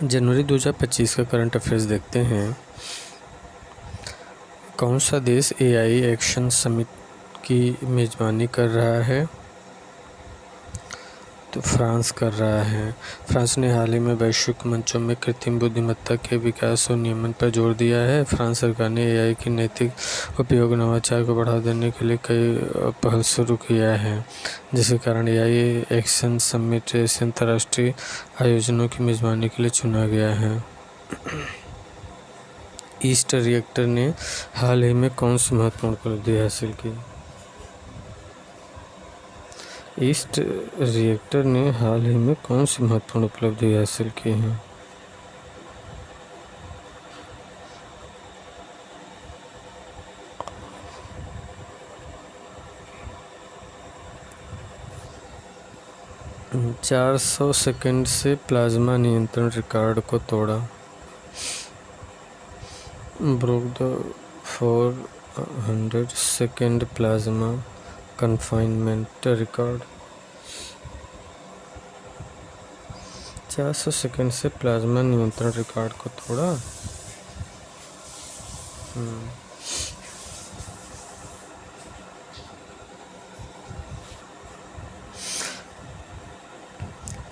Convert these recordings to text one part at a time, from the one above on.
जनवरी 2025 का current affairs देखते हैं। कौन सा देश एआई एक्शन समिट की मेज़बानी कर रहा है? तो फ्रांस कर रहा है। फ्रांस ने हाल ही में वैश्विक मंचों में कृत्रिम बुद्धिमत्ता के विकास और नियमन पर जोर दिया है। फ्रांस सरकार ने एआई की नैतिक उपयोग और नवाचार को बढ़ावा देने के लिए कई पहल शुरू किया है, जिसके कारण एआई एक्शन समिट जैसे अंतर्राष्ट्रीय आयोजनों की मेज़बानी के लिए चुना गया है। ईस्ट रिएक्टर ने हाल ही में कौन सी महत्वपूर्ण उपलब्धि हासिल की? ईस्ट रिएक्टर ने हाल ही में कौन सी महत्वपूर्ण उपलब्धि हासिल की है? । 400 सेकंड से प्लाज्मा नियंत्रण रिकॉर्ड को तोड़ा। Broke the 400 second plasma confinement record. 400 second से प्लाज्मा नियंत्रण रिकॉर्ड को तोड़ा।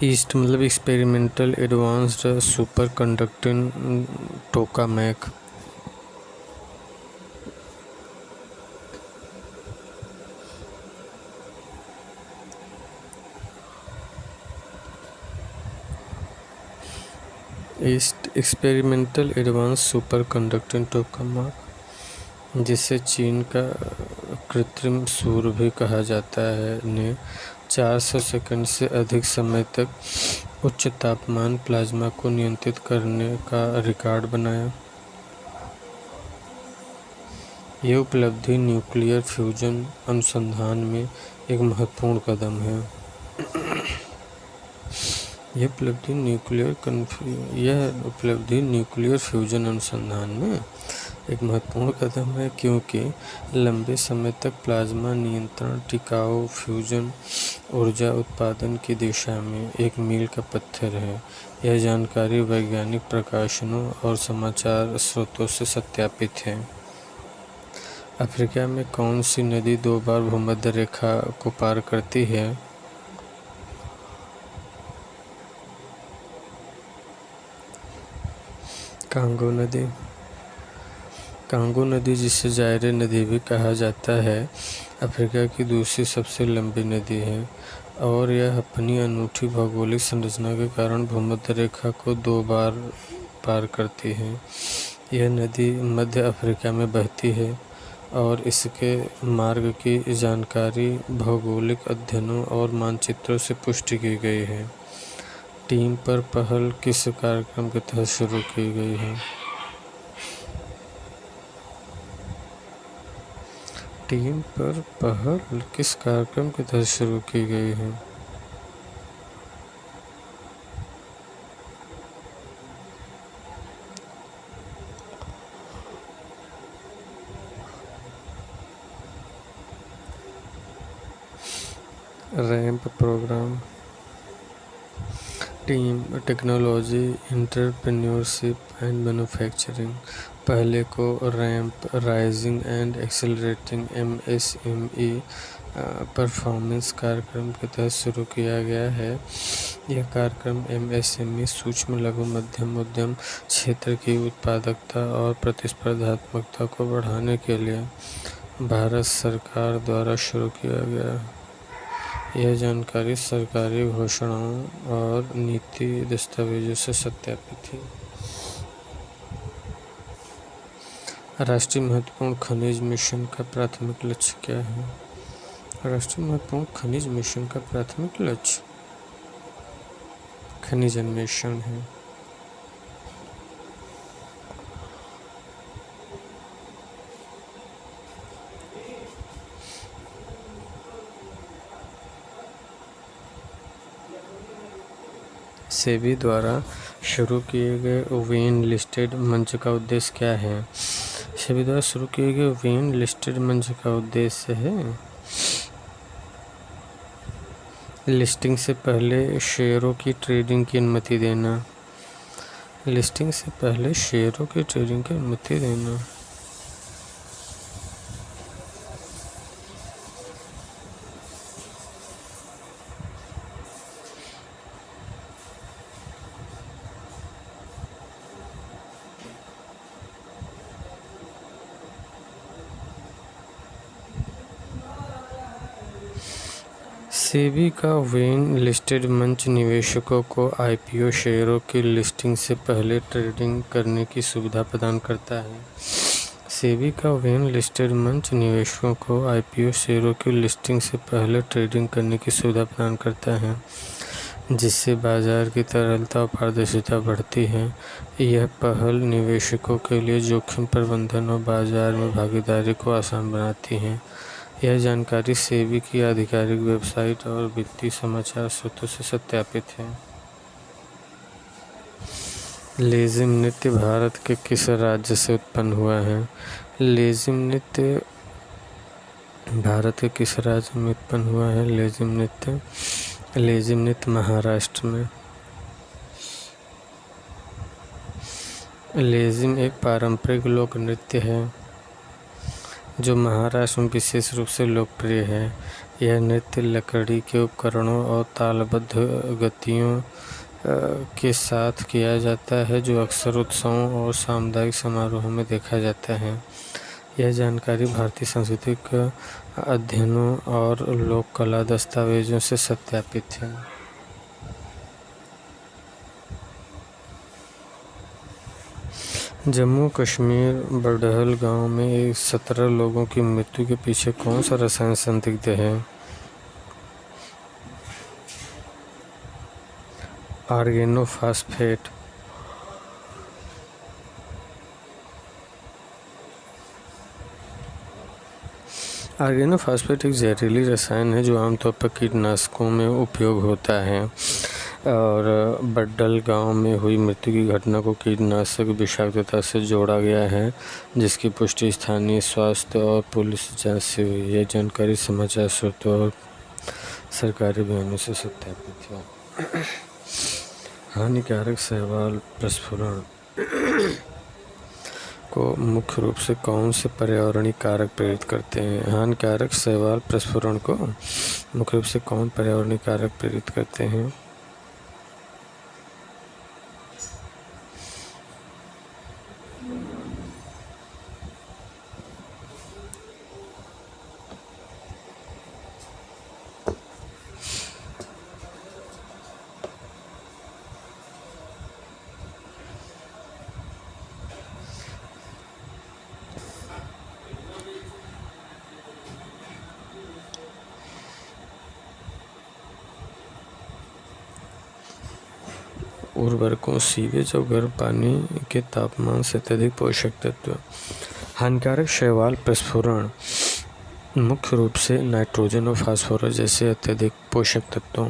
ईस्ट मतलब experimental advanced super conducting tokamak. East experimental advance super conducting tokamak, जिसे चीन का कृत्रिम सूर्य भी कहा जाता है, ने 400 सेकंड से अधिक समय तक उच्च तापमान प्लाज्मा को नियंत्रित करने का रिकॉर्ड बनाया। यह उपलब्धि न्यूक्लियर फ्यूजन अनुसंधान में एक महत्वपूर्ण कदम है। यह उपलब्धि न्यूक्लियर फ्यूजन अनुसंधान में एक महत्वपूर्ण कदम है, क्योंकि लंबे समय तक प्लाज्मा नियंत्रण टिकाऊ फ्यूजन ऊर्जा उत्पादन की दिशा में एक मील का पत्थर है। यह जानकारी वैज्ञानिक प्रकाशनों और समाचार स्रोतों से सत्यापित है। अफ्रीका में कौन सी नदी 2 बार भूमध्य रेखा को पार करती है? कांगो नदी। कांगो नदी, जिसे जायरे नदी भी कहा जाता है, अफ्रीका की दूसरी सबसे लंबी नदी है और यह अपनी अनूठी भौगोलिक संरचना के कारण भूमध्य रेखा को 2 बार पार करती है। यह नदी मध्य अफ्रीका में बहती है और इसके मार्ग की जानकारी भौगोलिक अध्ययनों और मानचित्रों से पुष्टि की गई है। टीम पर पहल किस कार्यक्रम के तहत शुरू की गई है? टीम पर पहल किस कार्यक्रम के तहत शुरू की गई है? Ramp programme. Team technology entrepreneurship and manufacturing, पहले को ramp raising and accelerating MSME performance कार्यक्रम के तहत शुरू किया गया है। यह कार्यक्रम MSME सूक्ष्म लघु मध्यम उद्यम क्षेत्र की उत्पादकता और प्रतिस्पर्धात्मकता को बढ़ाने के लिए भारत सरकार द्वारा शुरू किया गया है। यह जानकारी सरकारी घोषणाओं और नीति दस्तावेजों से सत्यापित है। राष्ट्रीय महत्वपूर्ण खनिज मिशन का प्राथमिक लक्ष्य क्या है? राष्ट्रीय महत्वपूर्ण खनिज मिशन का प्राथमिक लक्ष्य खनिज अन्वेषण है। सेबी द्वारा शुरू किए गए ओवेन लिस्टेड मंच का उद्देश्य क्या है? सेबी द्वारा शुरू किए गए ओवेन लिस्टेड मंच का उद्देश्य है लिस्टिंग से पहले शेयरों की ट्रेडिंग की अनुमति देना। लिस्टिंग से पहले शेयरों की ट्रेडिंग की अनुमति देना। सेबी का वेन लिस्टेड मंच निवेशकों को आईपीओ शेयरों की लिस्टिंग से पहले ट्रेडिंग करने की सुविधा प्रदान करता है। सेबी का वेन लिस्टेड मंच निवेशकों को आईपीओ शेयरों की लिस्टिंग से पहले ट्रेडिंग करने की सुविधा प्रदान करता है, जिससे बाजार की तरलता और पारदर्शिता बढ़ती है। यह पहल निवेशकों के लिए जोखिम प्रबंधन और बाजार में भागीदारी को आसान बनाती है। यह जानकारी सेबी की आधिकारिक वेबसाइट और वित्तीय समाचार स्रोतों से सत्यापित है। लेज़िम नृत्य भारत के किस राज्य से उत्पन्न हुआ है? लेज़िम नृत्य भारत के किस राज्य में उत्पन्न हुआ है? लेज़िम नृत्य महाराष्ट्र में। लेज़िम एक पारंपरिक लोक नृत्य है जो महाराष्ट्र में विशेष रूप से लोकप्रिय है। यह नृत्य लकड़ी के उपकरणों और तालबद्ध गतियों के साथ किया जाता है, जो अक्सर उत्सवों और सामुदायिक समारोहों में देखा जाता है। यह जानकारी भारतीय सांस्कृतिक अध्ययनों और लोक कला दस्तावेजों से सत्यापित है। जम्मू कश्मीर बड़हल गांव में 17 लोगों की मृत्यु के पीछे कौन सा रसायन संदिग्ध है? आर्गेनोफॉस्फेट। आर्गेनोफॉस्फेट एक जहरीली रसायन है जो आमतौर पर कीटनाशकों में उपयोग होता है, और बड्डल गांव में हुई मृत्यु की घटना को कीटनाशक विषाक्तता से जोड़ा गया है, जिसकी पुष्टि स्थानीय स्वास्थ्य और पुलिस जांच से हुई। यह जानकारी समाचार स्रोतों और सरकारी बयानों से सत्यापित है। हानिकारक शैवाल प्रस्फुरण को मुख्य रूप से कौन से पर्यावरणीय कारक प्रेरित करते हैं? हानिकारक शैवाल प्रस्फुरण को मुख्य रूप से कौन पर्यावरणीय कारक प्रेरित करते हैं? उर्वरकों, सीवेज और गर्म पानी के तापमान से अत्यधिक पोषक तत्व। हानिकारक शैवाल प्रस्फुरण मुख्य रूप से नाइट्रोजन और फास्फोरस जैसे अत्यधिक पोषक तत्वों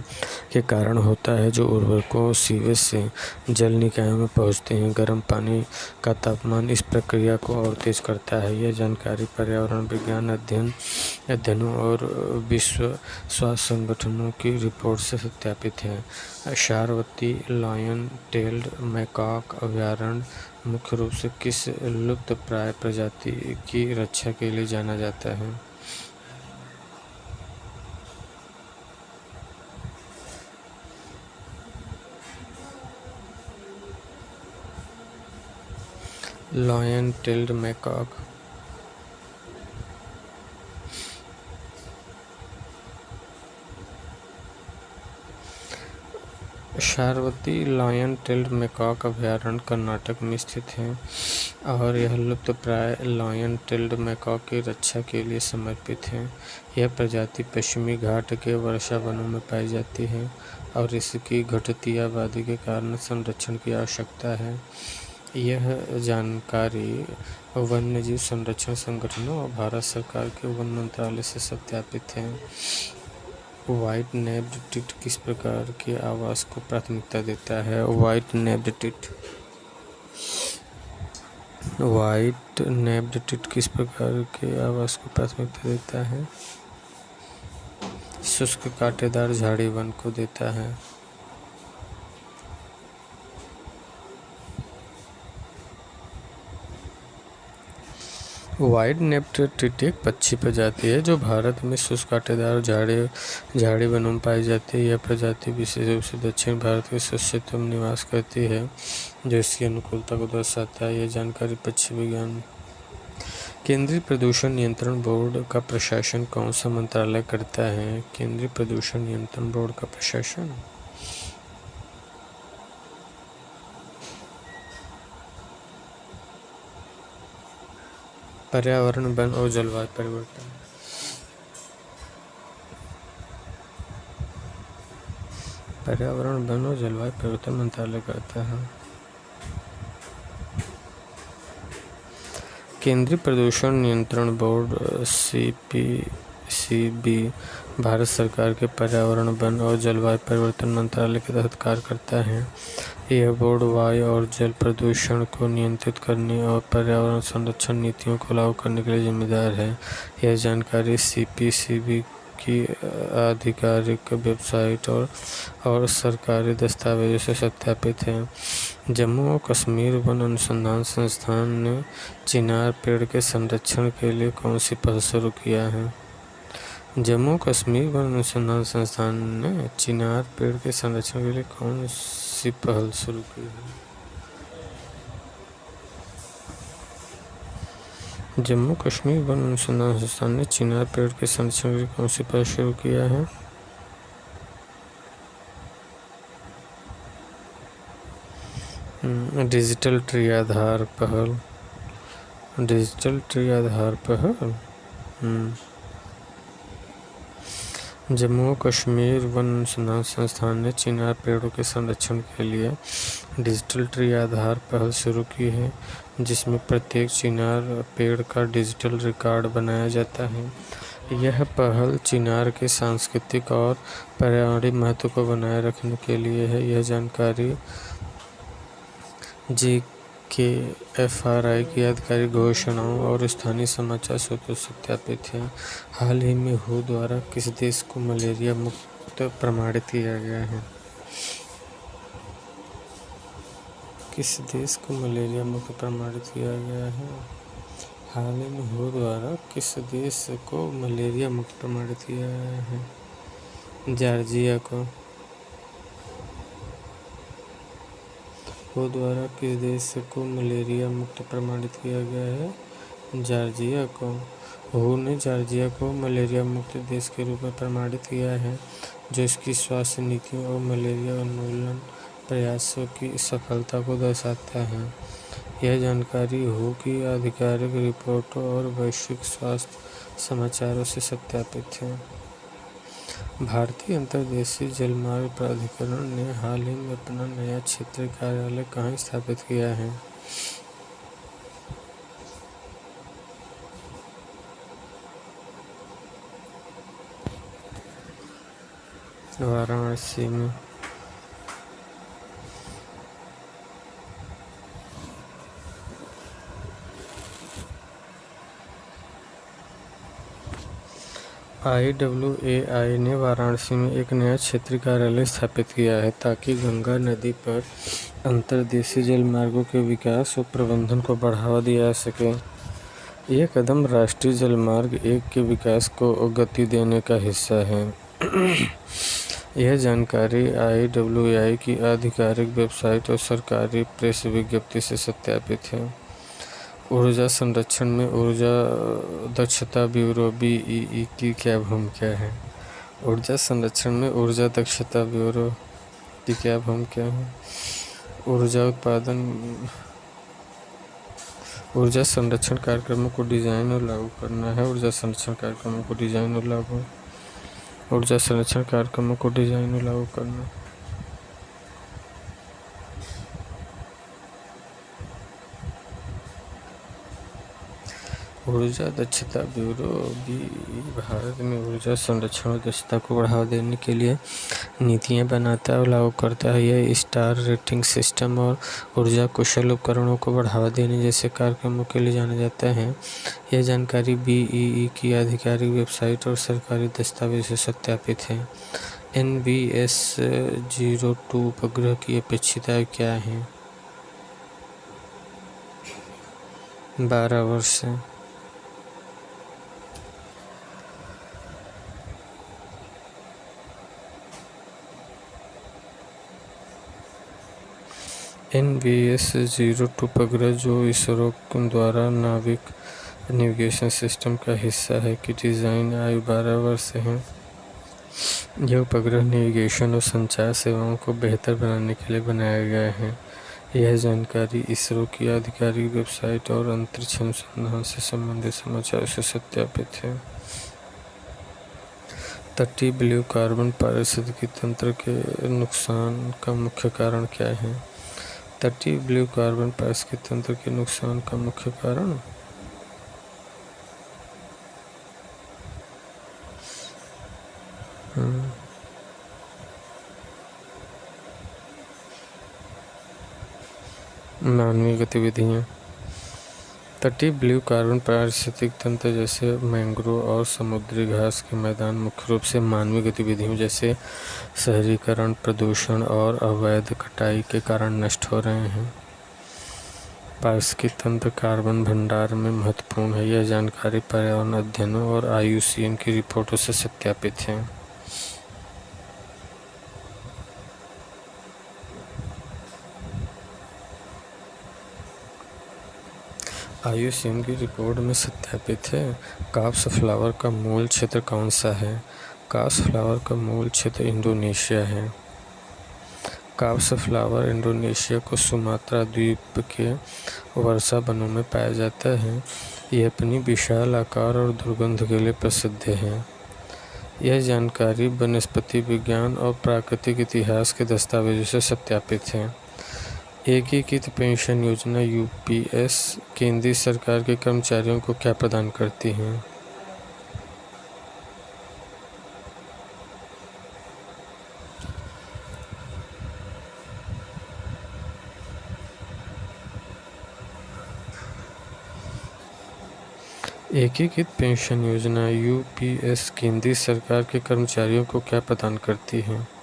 के कारण होता है, जो उर्वरकों, सीवेज से जल निकायों में पहुंचते हैं। गर्म पानी का तापमान इस प्रक्रिया को और तेज करता है। यह जानकारी पर्यावरण विज्ञान अध्ययनों और विश्व स्वास्थ्य संगठनों की रिपोर्ट से सत्यापित है। शारवती लायन टेल्ड मैकॉक अभयारण्य मुख्य रूप से किस लुप्तप्राय प्रजाति की रक्षा के लिए जाना जाता है? Lion tailed macaque. Sharavathi lion tailed macaque अभयारण्य कर्नाटक में स्थित है और यह लुप्तप्राय लायन टेल्ड मैकॉक की रक्षा के लिए समर्पित है। यह प्रजाति पश्चिमी घाट के वर्षा वनों में पाई जाती है और इसकी घटती आबादी के कारण संरक्षण की आवश्यकता है। यह जानकारी वन्यजीव संरक्षण संगठनों और भारत सरकार के वन मंत्रालय से सत्यापित है। व्हाइट नेब्ड टिट किस प्रकार के आवास को प्राथमिकता देता है? व्हाइट नेब्ड टिट किस प्रकार के आवास को प्राथमिकता देता है? शुष्क कांटेदार झाड़ी वन को देता है। वाइड नेप्ड टिड्डी एक पक्षी प्रजाति है जो भारत में शुष्क कांटेदार झाड़ी वनों में पाई जाती है। यह प्रजाति विशेष रूप से दक्षिण भारत के शुष्क क्षेत्रों में निवास करती है, जो इसकी अनुकूलता को दर्शाता है। यह जानकारी पक्षी विज्ञान। केंद्रीय प्रदूषण नियंत्रण बोर्ड का प्रशासन कौन सा मंत्रालय करता है? केंद्रीय प्रदूषण नियंत्रण बोर्ड का प्रशासन पर्यावरण, वन और जलवायु परिवर्तन मंत्रालय करता है। केंद्रीय प्रदूषण नियंत्रण बोर्ड CPCB भारत सरकार के पर्यावरण, वन और जलवायु परिवर्तन मंत्रालय के तहत कार्य करता है। यह बोर्ड वायु और जल प्रदूषण को नियंत्रित करने और पर्यावरण संरक्षण नीतियों को लागू करने के लिए जिम्मेदार है। यह जानकारी CPCB की आधिकारिक वेबसाइट और सरकारी दस्तावेजों से सत्यापित है। जम्मू और कश्मीर वन अनुसंधान संस्थान ने चिनार पेड़ के संरक्षण के लिए कौन सी पहल शुरू किया है? जम्मू कश्मीर वन अनुसंधान संस्थान ने चिनार पेड़ के संरक्षण के लिए कौन सी पहल शुरू की है? जम्मू कश्मीर वन अनुसंधान संस्थान ने चिनार पेड़ के संरक्षण के लिए कौन सी पहल शुरू किया है? डिजिटल ट्री आधार पहल। जम्मू और कश्मीर वन अनुसंधान संस्थान ने चिनार पेड़ों के संरक्षण के लिए डिजिटल ट्री आधार पहल शुरू की है, जिसमें प्रत्येक चिनार पेड़ का डिजिटल रिकॉर्ड बनाया जाता है। यह पहल चिनार के सांस्कृतिक और पर्यावरणीय महत्व को बनाए रखने के लिए है। यह जानकारी GKFRI की आधिकारिक घोषणाओं और स्थानीय समाचार स्रोतों से सत्यापित है। हाल ही में WHO द्वारा किस देश को मलेरिया मुक्त प्रमाणित किया गया है? किस देश को मलेरिया मुक्त प्रमाणित किया गया है? हाल ही में WHO द्वारा किस देश को मलेरिया मुक्त प्रमाणित किया गया है? जॉर्जिया को। WHO द्वारा किस देश को मलेरिया मुक्त प्रमाणित किया गया है? जॉर्जिया को। WHO ने जॉर्जिया को मलेरिया मुक्त देश के रूप में प्रमाणित किया है, जो इसकी स्वास्थ्य नीतियों और मलेरिया उन्मूलन प्रयासों की सफलता को दर्शाता है। यह जानकारी WHO की आधिकारिक रिपोर्टों और वैश्विक स्वास्थ्य समाचारों से सत्यापित है। भारतीय अंतर्देशीय जलमार्ग प्राधिकरण ने हाल ही में अपना नया क्षेत्रीय कार्यालय कहाँ स्थापित किया है? वाराणसी में। IWAI ने वाराणसी में एक नया क्षेत्रीय कार्यालय स्थापित किया है ताकि गंगा नदी पर अंतर्देशीय जलमार्गों के विकास और प्रबंधन को बढ़ावा दिया जा सके। यह कदम राष्ट्रीय जलमार्ग 1 के विकास को गति देने का हिस्सा है। यह जानकारी IWAI की आधिकारिक वेबसाइट और सरकारी प्रेस विज्ञप्ति से सत्यापित है। ऊर्जा संरक्षण में ऊर्जा दक्षता ब्यूरो BEE की क्या भूमिका है? ऊर्जा संरक्षण में ऊर्जा दक्षता ब्यूरो की क्या भूमिका है? ऊर्जा संरक्षण कार्यक्रमों को डिजाइन और लागू करना है। ऊर्जा संरक्षण कार्यक्रमों को डिजाइन और लागू करना। ऊर्जा दक्षता ब्यूरो BEE भारत में ऊर्जा संरक्षण और दक्षता को बढ़ावा देने के लिए नीतियां बनाता है और लागू करता है। यह स्टार रेटिंग सिस्टम और ऊर्जा कुशल उपकरणों को बढ़ावा देने जैसे कार्यक्रमों के लिए जाना जाता है। यह जानकारी BEE की आधिकारिक वेबसाइट और सरकारी दस्तावेज से सत्यापित है। NVS-02 उपग्रह की अपेक्षित आयु क्या है? 12 वर्ष है। NVS-02 उपग्रह जो इसरो द्वारा नाविक नेविगेशन सिस्टम का हिस्सा है की डिज़ाइन आयु 12 वर्ष है। यह उपग्रह नेविगेशन और संचार सेवाओं को बेहतर बनाने के लिए बनाया गया है। यह जानकारी इसरो की आधिकारिक वेबसाइट और अंतरिक्ष अनुसंधान से संबंधित समाचार से सत्यापित है। तटीय ब्लू कार्बन पारिस्थितिकी तंत्र के नुकसान का मुख्य कारण क्या है? तटीय ब्लू कार्बन पारिस्थितिकी तंत्र के नुकसान का मुख्य कारण मानवीय गतिविधियाँ। तटीय ब्लू कार्बन पारिस्थितिक तंत्र जैसे मैंग्रोव और समुद्री घास के मैदान मुख्य रूप से मानवीय गतिविधियों जैसे शहरीकरण, प्रदूषण और अवैध कटाई के कारण नष्ट हो रहे हैं। पारिस्थितिक तंत्र कार्बन भंडार में महत्वपूर्ण है। यह जानकारी पर्यावरण अध्ययनों और IUCN की रिपोर्टों से सत्यापित है। IUCN की रिपोर्ट में सत्यापित है। कार्प्स फ्लावर का मूल क्षेत्र कौन सा है? कार्प्स फ्लावर का मूल क्षेत्र इंडोनेशिया है। कार्प्स फ्लावर इंडोनेशिया को सुमात्रा द्वीप के वर्षा वनों में पाया जाता है। यह अपनी विशाल आकार और दुर्गंध के लिए प्रसिद्ध है। यह जानकारी वनस्पति विज्ञान और प्राकृतिक इतिहास के दस्तावेजों से सत्यापित है। एकीकृत पेंशन योजना UPS केंद्रीय सरकार के कर्मचारियों को क्या प्रदान करती है? एकीकृत पेंशन योजना UPS केंद्रीय सरकार के कर्मचारियों को क्या प्रदान करती है?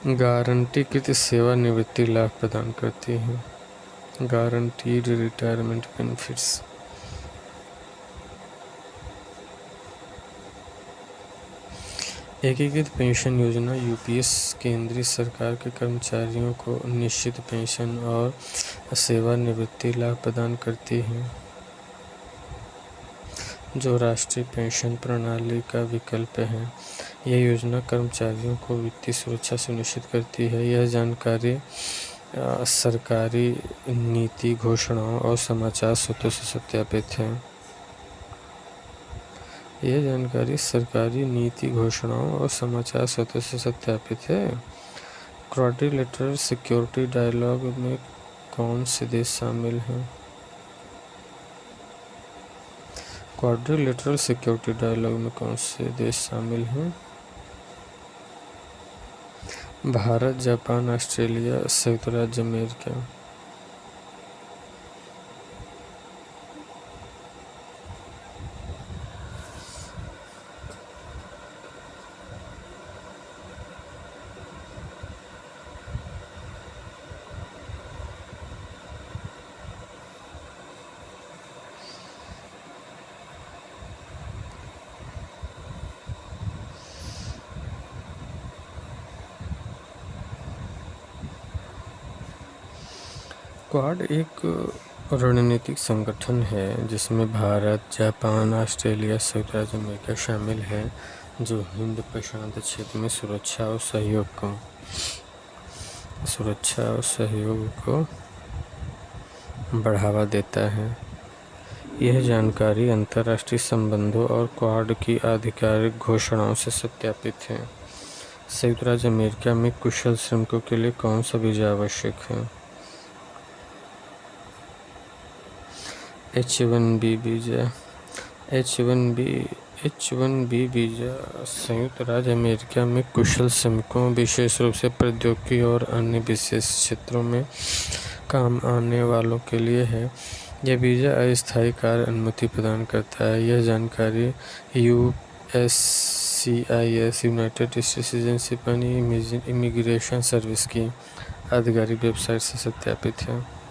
गारंटीकृत सेवानिवृत्ति लाभ प्रदान करती है। Guaranteed retirement benefits. एकीकृत पेंशन योजना UPS केंद्रीय सरकार के कर्मचारियों को निश्चित पेंशन और सेवानिवृत्ति लाभ प्रदान करती है, जो राष्ट्रीय पेंशन प्रणाली का विकल्प है। यह योजना कर्मचारियों को वित्तीय सुरक्षा सुनिश्चित करती है। यह जानकारी सरकारी नीति घोषणाओं और समाचार स्रोतों से सत्यापित है। यह जानकारी सरकारी नीति घोषणाओं और समाचार स्रोतों से सत्यापित है। क्वाड्रिलेटरल सिक्योरिटी डायलॉग में कौन से देश शामिल हैं? क्वाड्रिलेटरल सिक्योरिटी डायलॉग में कौन से देश शामिल हैं? भारत, जापान, ऑस्ट्रेलिया, संयुक्त राज्य अमेरिका। क्वाड एक रणनीतिक संगठन है जिसमें भारत, जापान, ऑस्ट्रेलिया, संयुक्त राज्य अमेरिका शामिल है, जो हिंद प्रशांत क्षेत्र में सुरक्षा और सहयोग को बढ़ावा देता है। यह जानकारी अंतर्राष्ट्रीय संबंधों और क्वाड की आधिकारिक घोषणाओं से सत्यापित है। संयुक्त राज्य अमेरिका में कुशल श्रमिकों के लिए कौन सा वीज़ा आवश्यक है? H-1B visa. H-1B वीज़ा संयुक्त राज्य अमेरिका में कुशल श्रमिकों, विशेष रूप से प्रौद्योगिकी और अन्य विशेष क्षेत्रों में काम आने वालों के लिए है। यह वीज़ा अस्थायी कार्य अनुमति प्रदान करता है। यह जानकारी USCIS United states agency on immigration service की आधिकारिक वेबसाइट से सत्यापित है।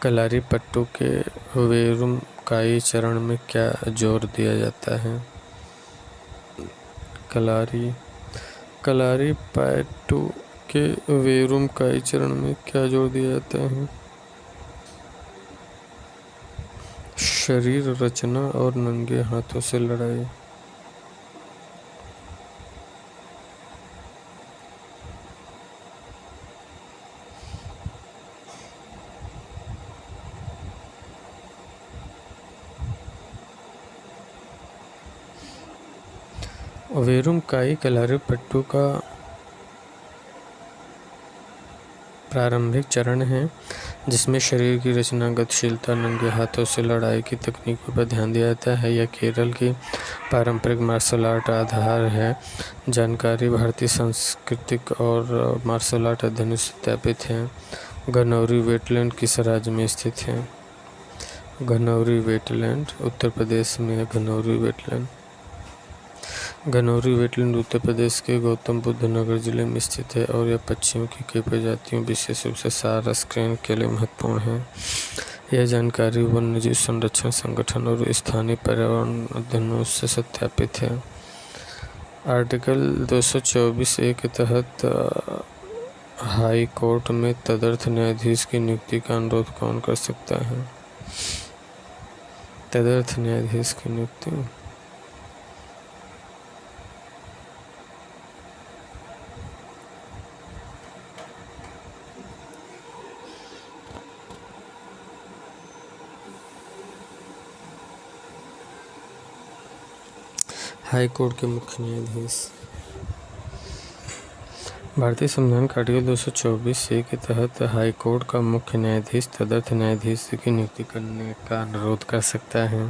कलारी पट्टू के वेरुम काई चरण में क्या जोर दिया जाता है? कलारी। कलारी पैटू के वेरुम काई चरण में क्या जोर दिया जाता है? शरीर रचना और नंगे हाथों से लड़ाई। वेरुम काई कलारी पट्टू का प्रारंभिक चरण है जिसमें शरीर की रचना, गतिशीलता, नंगे हाथों से लड़ाई की तकनीकों पर ध्यान दिया जाता है। यह केरल की पारंपरिक मार्शल आर्ट आधार है। जानकारी भारतीय सांस्कृतिक और मार्शल आर्ट अध्ययन से सत्यापित है। घनौरी वेटलैंड किस राज्य में स्थित है? घनौरी वेटलैंड उत्तर प्रदेश में है। घनौरी वेटलैंड उत्तर प्रदेश के गौतम बुद्ध नगर जिले में स्थित है और यह पक्षियों की कई प्रजातियों, विशेष रूप से सारस क्रेन के लिए महत्वपूर्ण है। यह जानकारी वन्यजीव संरक्षण संगठन और स्थानीय पर्यावरण अध्ययनों से सत्यापित है। आर्टिकल 224A के तहत हाई कोर्ट में तदर्थ न्यायाधीश की नियुक्ति का अनुरोध कौन कर सकता है? तदर्थ न्यायाधीश की नियुक्ति हाई कोर्ट के मुख्य न्यायाधीश। भारतीय संविधान का आर्टिकल 224A के तहत हाई कोर्ट का मुख्य न्यायाधीश तदर्थ न्यायाधीश की नियुक्ति करने का अनुरोध कर सकता है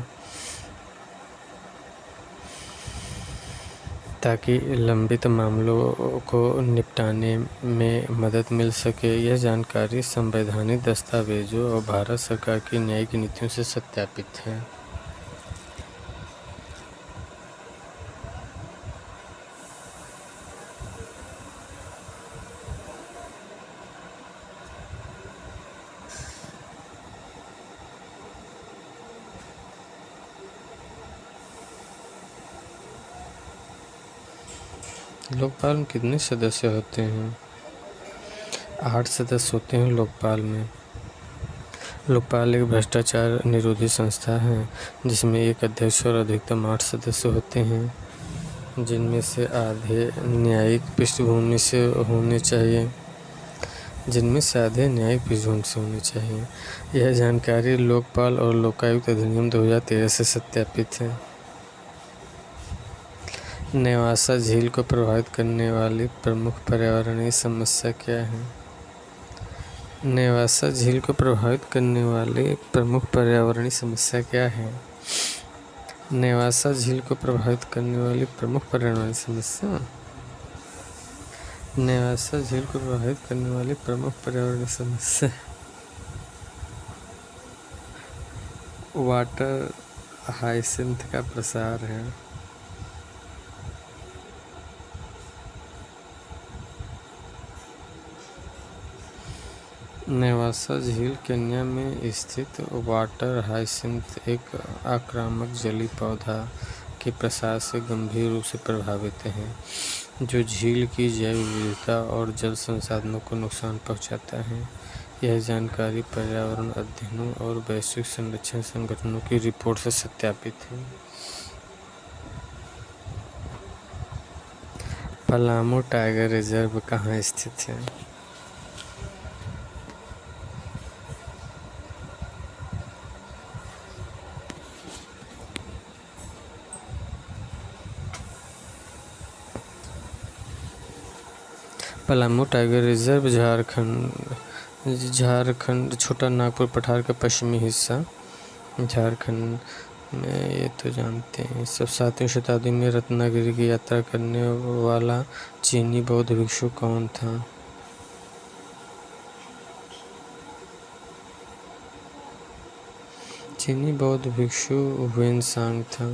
ताकि लंबित मामलों को निपटाने में मदद मिल सके। यह जानकारी संवैधानिक दस्तावेजों और भारत सरकार की न्यायिक नीतियों से सत्यापित है। लोकपाल में कितने सदस्य होते हैं? 8 सदस्य होते हैं लोकपाल में। लोकपाल एक भ्रष्टाचार निरोधी संस्था है जिसमें एक अध्यक्ष और अधिकतम 8 सदस्य होते हैं जिनमें से आधे न्यायिक पृष्ठभूमि से होने चाहिए। यह जानकारी लोकपाल और लोकायुक्त अधिनियम 2013 से सत्यापित है। नेवासा झील को प्रभावित करने वाली प्रमुख पर्यावरणीय समस्या क्या है? नेवासा झील को प्रभावित करने वाली प्रमुख पर्यावरणीय समस्या क्या है? नेवासा झील को प्रभावित करने वाली प्रमुख पर्यावरणीय समस्या नेवासा झील को प्रभावित करने वाली प्रमुख पर्यावरणीय समस्या वाटर हाइसिंथ का प्रसार है। नेवासा झील केन्या में स्थित वाटर हाइसिंथ एक आक्रामक जलीय पौधा के प्रसार से गंभीर रूप से प्रभावित है जो झील की जैव विविधता और जल संसाधनों को नुकसान पहुंचाता है। यह जानकारी पर्यावरण अध्ययनों और वैश्विक संरक्षण संगठनों की रिपोर्ट से सत्यापित है। पलामू टाइगर रिजर्व कहाँ स्थित है? पलामू टाइगर रिजर्व झारखंड छोटा नागपुर पठार का पश्चिमी हिस्सा झारखंड में, ये तो जानते हैं सब। 7वीं शताब्दी में रत्नागिरी की यात्रा करने वाला चीनी बौद्ध भिक्षु कौन था? चीनी बौद्ध भिक्षु हुएनसांग था।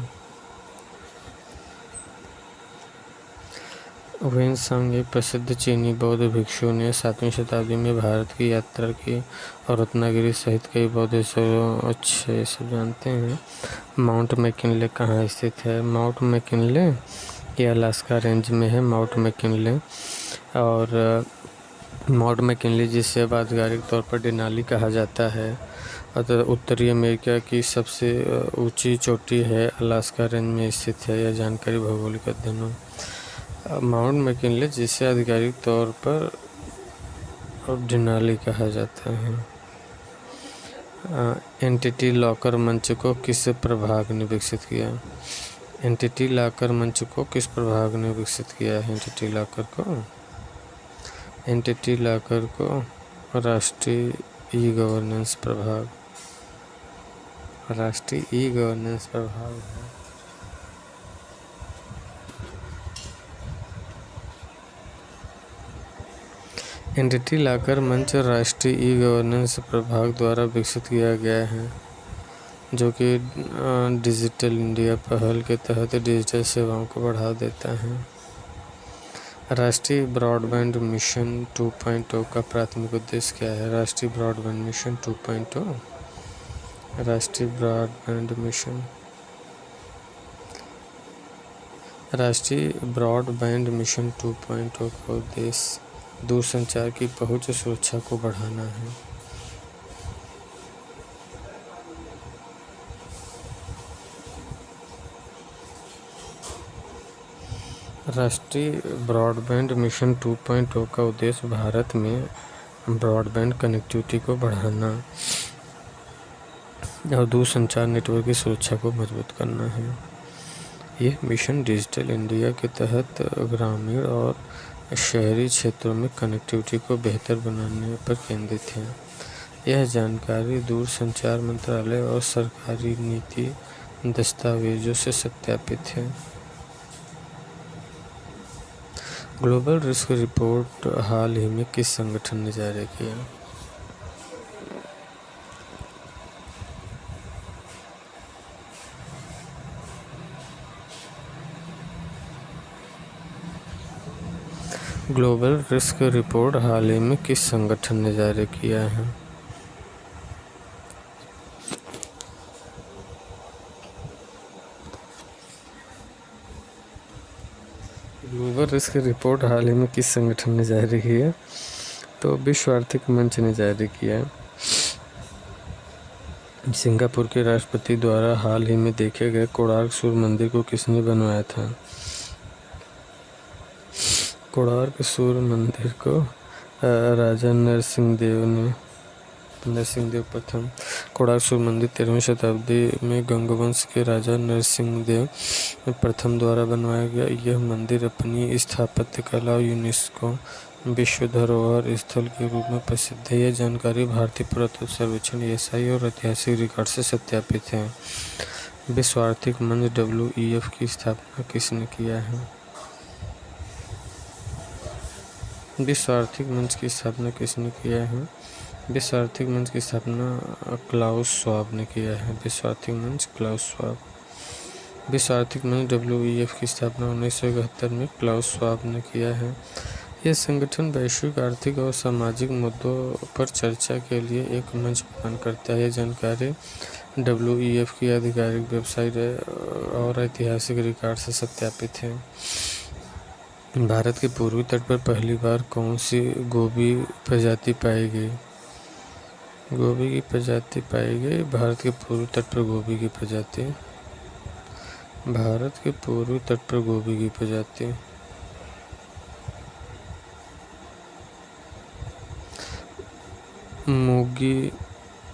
वेनसांग एक प्रसिद्ध चीनी बौद्ध भिक्षु ने 7वीं शताब्दी में भारत की यात्रा की और रत्नागिरी सहित कई बौद्ध स्थलों अच्छे से जानते हैं। माउंट मैकिनले कहाँ स्थित है? माउंट मैकिनले ये अलास्का रेंज में है। माउंट मैकिनले और माउंट मैकिनले जिसे अब आधिकारिक तौर पर डेनाली कहा जाता है, अतः उत्तरी अमेरिका की सबसे ऊंची चोटी है, अलास्का रेंज में स्थित है। यह जानकारी भौगोलिक अध्ययनों। माउंट मैकिनले जिसे आधिकारिक तौर पर अब डेनाली कहा जाता है। एंटिटी लॉकर मंच को किस प्रभाग ने विकसित किया? एंटिटी लॉकर मंच को किस प्रभाग ने विकसित किया है? एंटिटी लॉकर को राष्ट्रीय ई गवर्नेंस प्रभाग है। एंटिटी लॉकर मंच राष्ट्रीय ई गवर्नेंस प्रभाग द्वारा विकसित किया गया है, जो कि डिजिटल इंडिया पहल के तहत डिजिटल सेवाओं को बढ़ावा देता है। राष्ट्रीय ब्रॉडबैंड मिशन 2.0 का प्राथमिक उद्देश्य क्या है? राष्ट्रीय ब्रॉडबैंड मिशन 2.0 राष्ट्रीय ब्रॉडबैंड मिशन 2.0 का उद्देश्य दूरसंचार की पहुंच सुरक्षा को बढ़ाना है। राष्ट्रीय ब्रॉडबैंड मिशन 2.0 का उद्देश्य भारत में ब्रॉडबैंड कनेक्टिविटी को बढ़ाना और दूरसंचार नेटवर्क की सुरक्षा को मजबूत करना है। यह मिशन डिजिटल इंडिया के तहत ग्रामीण और शहरी क्षेत्रों में कनेक्टिविटी को बेहतर बनाने पर केंद्रित है। यह जानकारी दूरसंचार मंत्रालय और सरकारी नीति दस्तावेजों से सत्यापित है। ग्लोबल रिस्क रिपोर्ट हाल ही में किस संगठन ने जारी किया? ग्लोबल रिस्क रिपोर्ट हाल ही में किस संगठन ने जारी किया है? ग्लोबल रिस्क रिपोर्ट हाल ही में किस संगठन ने जारी की है? तो विश्व आर्थिक मंच ने जारी किया है। सिंगापुर के राष्ट्रपति द्वारा हाल ही में देखे गए कोणार्क सूर्य मंदिर को किसने बनवाया था? कोणार्क सूर्य मंदिर को राजा नरसिंह देव प्रथम। कोणार्क सूर्य मंदिर 13वीं शताब्दी में गंगवंश के राजा नरसिंह देव प्रथम द्वारा बनवाया गया। यह मंदिर अपनी स्थापत्य कला और यूनेस्को विश्व धरोहर स्थल के रूप में प्रसिद्ध है। यह जानकारी भारतीय पुरातत्व सर्वेक्षण (ESI) और ऐतिहासिक रिकॉर्ड से सत्यापित है। विश्व आर्थिक मंच WEF की स्थापना किसने किया है? विश्व आर्थिक मंच की स्थापना किसने किया है? विश्व आर्थिक मंच की स्थापना क्लाउस श्वाब ने किया है। विश्व आर्थिक मंच WEF की स्थापना 1971 में क्लाउस श्वाब ने किया है। यह संगठन वैश्विक आर्थिक और सामाजिक मुद्दों पर चर्चा के लिए एक मंच प्रदान करता है। यह जानकारी WEF की आधिकारिक वेबसाइट और ऐतिहासिक रिकॉर्ड से सत्यापित है। भारत के पूर्वी तट पर पहली बार कौन सी गोभी प्रजाति पाई गई? भारत के पूर्वी तट पर गोभी की प्रजाति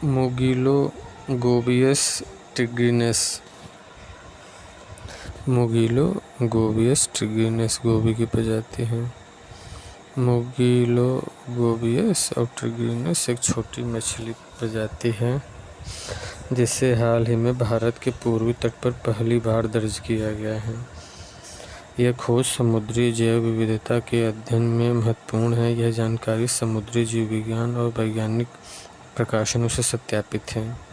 मुगिलो गोबियस ट्रिगिनस गोभी की प्रजाति है। मुगिलो गोबियस और ट्रिगिनस एक छोटी मछली प्रजाति है जिसे हाल ही में भारत के पूर्वी तट पर पहली बार दर्ज किया गया है। यह खोज समुद्री जैव विविधता के अध्ययन में महत्वपूर्ण है। यह जानकारी समुद्री जीव विज्ञान और वैज्ञानिक प्रकाशनों से सत्यापित है।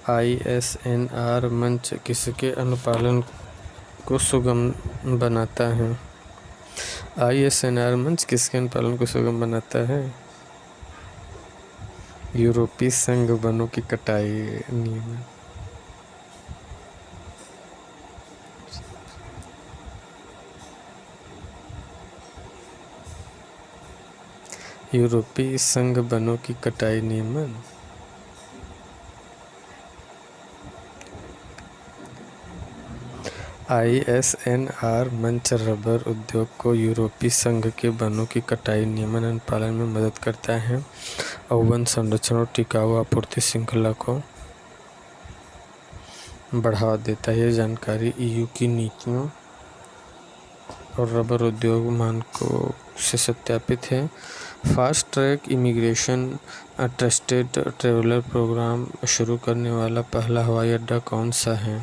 ISNR मंच किसके अनुपालन को सुगम बनाता है। ISNR मंच किसके अनुपालन को सुगम बनाता है? यूरोपीय संघ वनों की कटाई नियमन। यूरोपीय संघ वनों की कटाई नियमन। ISNR मंच रबर उद्योग को यूरोपीय संघ के वनों की कटाई नियमन अनुपालन में मदद करता है और वन संरक्षण और टिकाऊ आपूर्ति श्रृंखला को बढ़ावा देता है। यह जानकारी EU की नीतियों और रबर उद्योग मानकों से सत्यापित है। Fast track immigration trusted traveller programme शुरू करने वाला पहला हवाई अड्डा कौन सा है?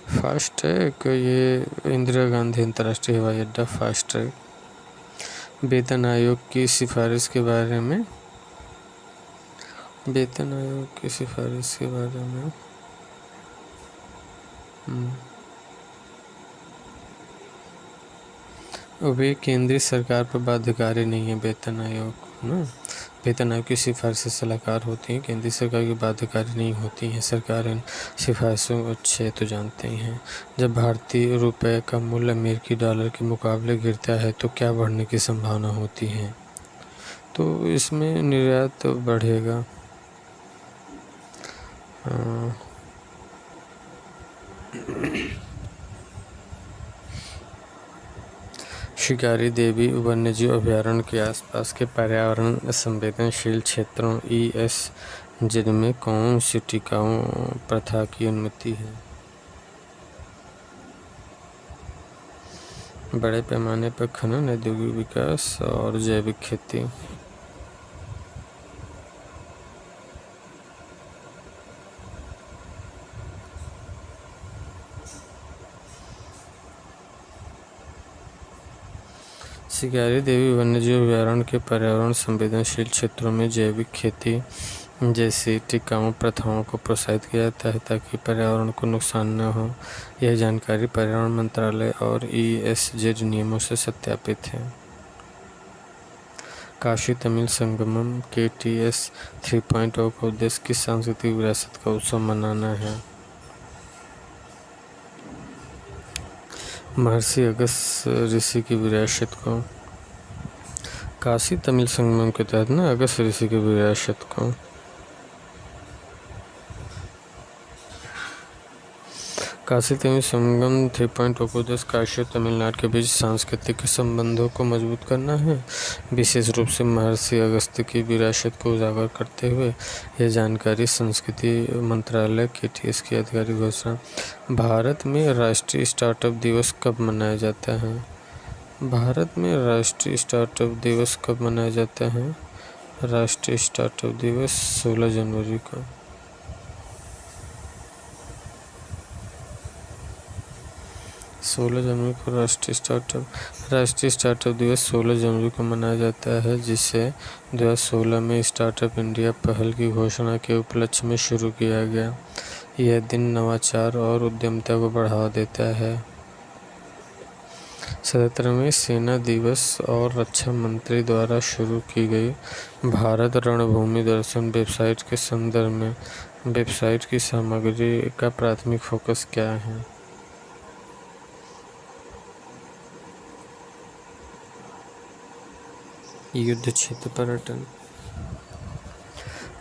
फास्ट ट्रैक, ये इंदिरा गांधी अंतर्राष्ट्रीय हवाई अड्डा फास्ट ट्रैक। वेतन आयोग की सिफारिश के बारे में। वेतन आयोग की सिफारिश के बारे में वे केंद्रीय सरकार पर बाध्यकारी नहीं है। वेतन आयोग ना, वेतन आयोग की सिफारिशें सलाहकार होती हैं, केंद्रीय सरकार की बाध्यकारी नहीं होती हैं। सरकार इन सिफारिशों को अच्छे तो जानते ही हैं। जब भारतीय रुपये का मूल्य अमेरिकी डॉलर के मुकाबले गिरता है तो क्या बढ़ने की संभावना होती है? तो इसमें निर्यात बढ़ेगा। शिकारी देवी वन्यजीव अभयारण्य के आसपास के पर्यावरण संवेदनशील क्षेत्रों ESZ में कौन सी टिकाऊ प्रथा की अनुमति है? बड़े पैमाने पर खनन, औद्योगिक विकास और जैविक खेती। शिकारी देवी वन्यजीव अभयारण्य के पर्यावरण संवेदनशील क्षेत्रों में जैविक खेती जैसी टिकाऊ प्रथाओं को प्रोत्साहित किया जाता है ताकि पर्यावरण को नुकसान न हो। यह जानकारी पर्यावरण मंत्रालय और ESZ नियमों से सत्यापित है। काशी तमिल संगमम KTS 3.0 का उद्देश्य किस सांस्कृतिक विरासत का उत्सव मनाना है? महर्षि अगस्त्य ऋषि की विरासत को। काशी तमिल संगमम के तहत ना अगस्त्य ऋषि की विरासत को। काशी तमिल संगम 3.0 का उद्देश्य काशी और तमिलनाडु के बीच सांस्कृतिक संबंधों को मजबूत करना है, विशेष रूप से महर्षि अगस्त्य की विरासत को उजागर करते हुए। यह जानकारी संस्कृति मंत्रालय KTS की आधिकारिक घोषणा। भारत में राष्ट्रीय स्टार्टअप दिवस कब मनाया जाता है? भारत में राष्ट्रीय स्टार्टअप दिवस कब मनाया जाता है? राष्ट्रीय स्टार्टअप दिवस 16 जनवरी को। राष्ट्रीय स्टार्टअप दिवस 16 जनवरी को मनाया जाता है, जिसे 2016 में स्टार्टअप इंडिया पहल की घोषणा के उपलक्ष्य में शुरू किया गया। यह दिन नवाचार और उद्यमिता को बढ़ावा देता है। 77वें सेना दिवस और रक्षा मंत्री द्वारा शुरू की गई भारत रणभूमि दर्शन वेबसाइट के संदर्भ में वेबसाइट की सामग्री का प्राथमिक फोकस क्या है? युद्ध क्षेत्र पर्यटन।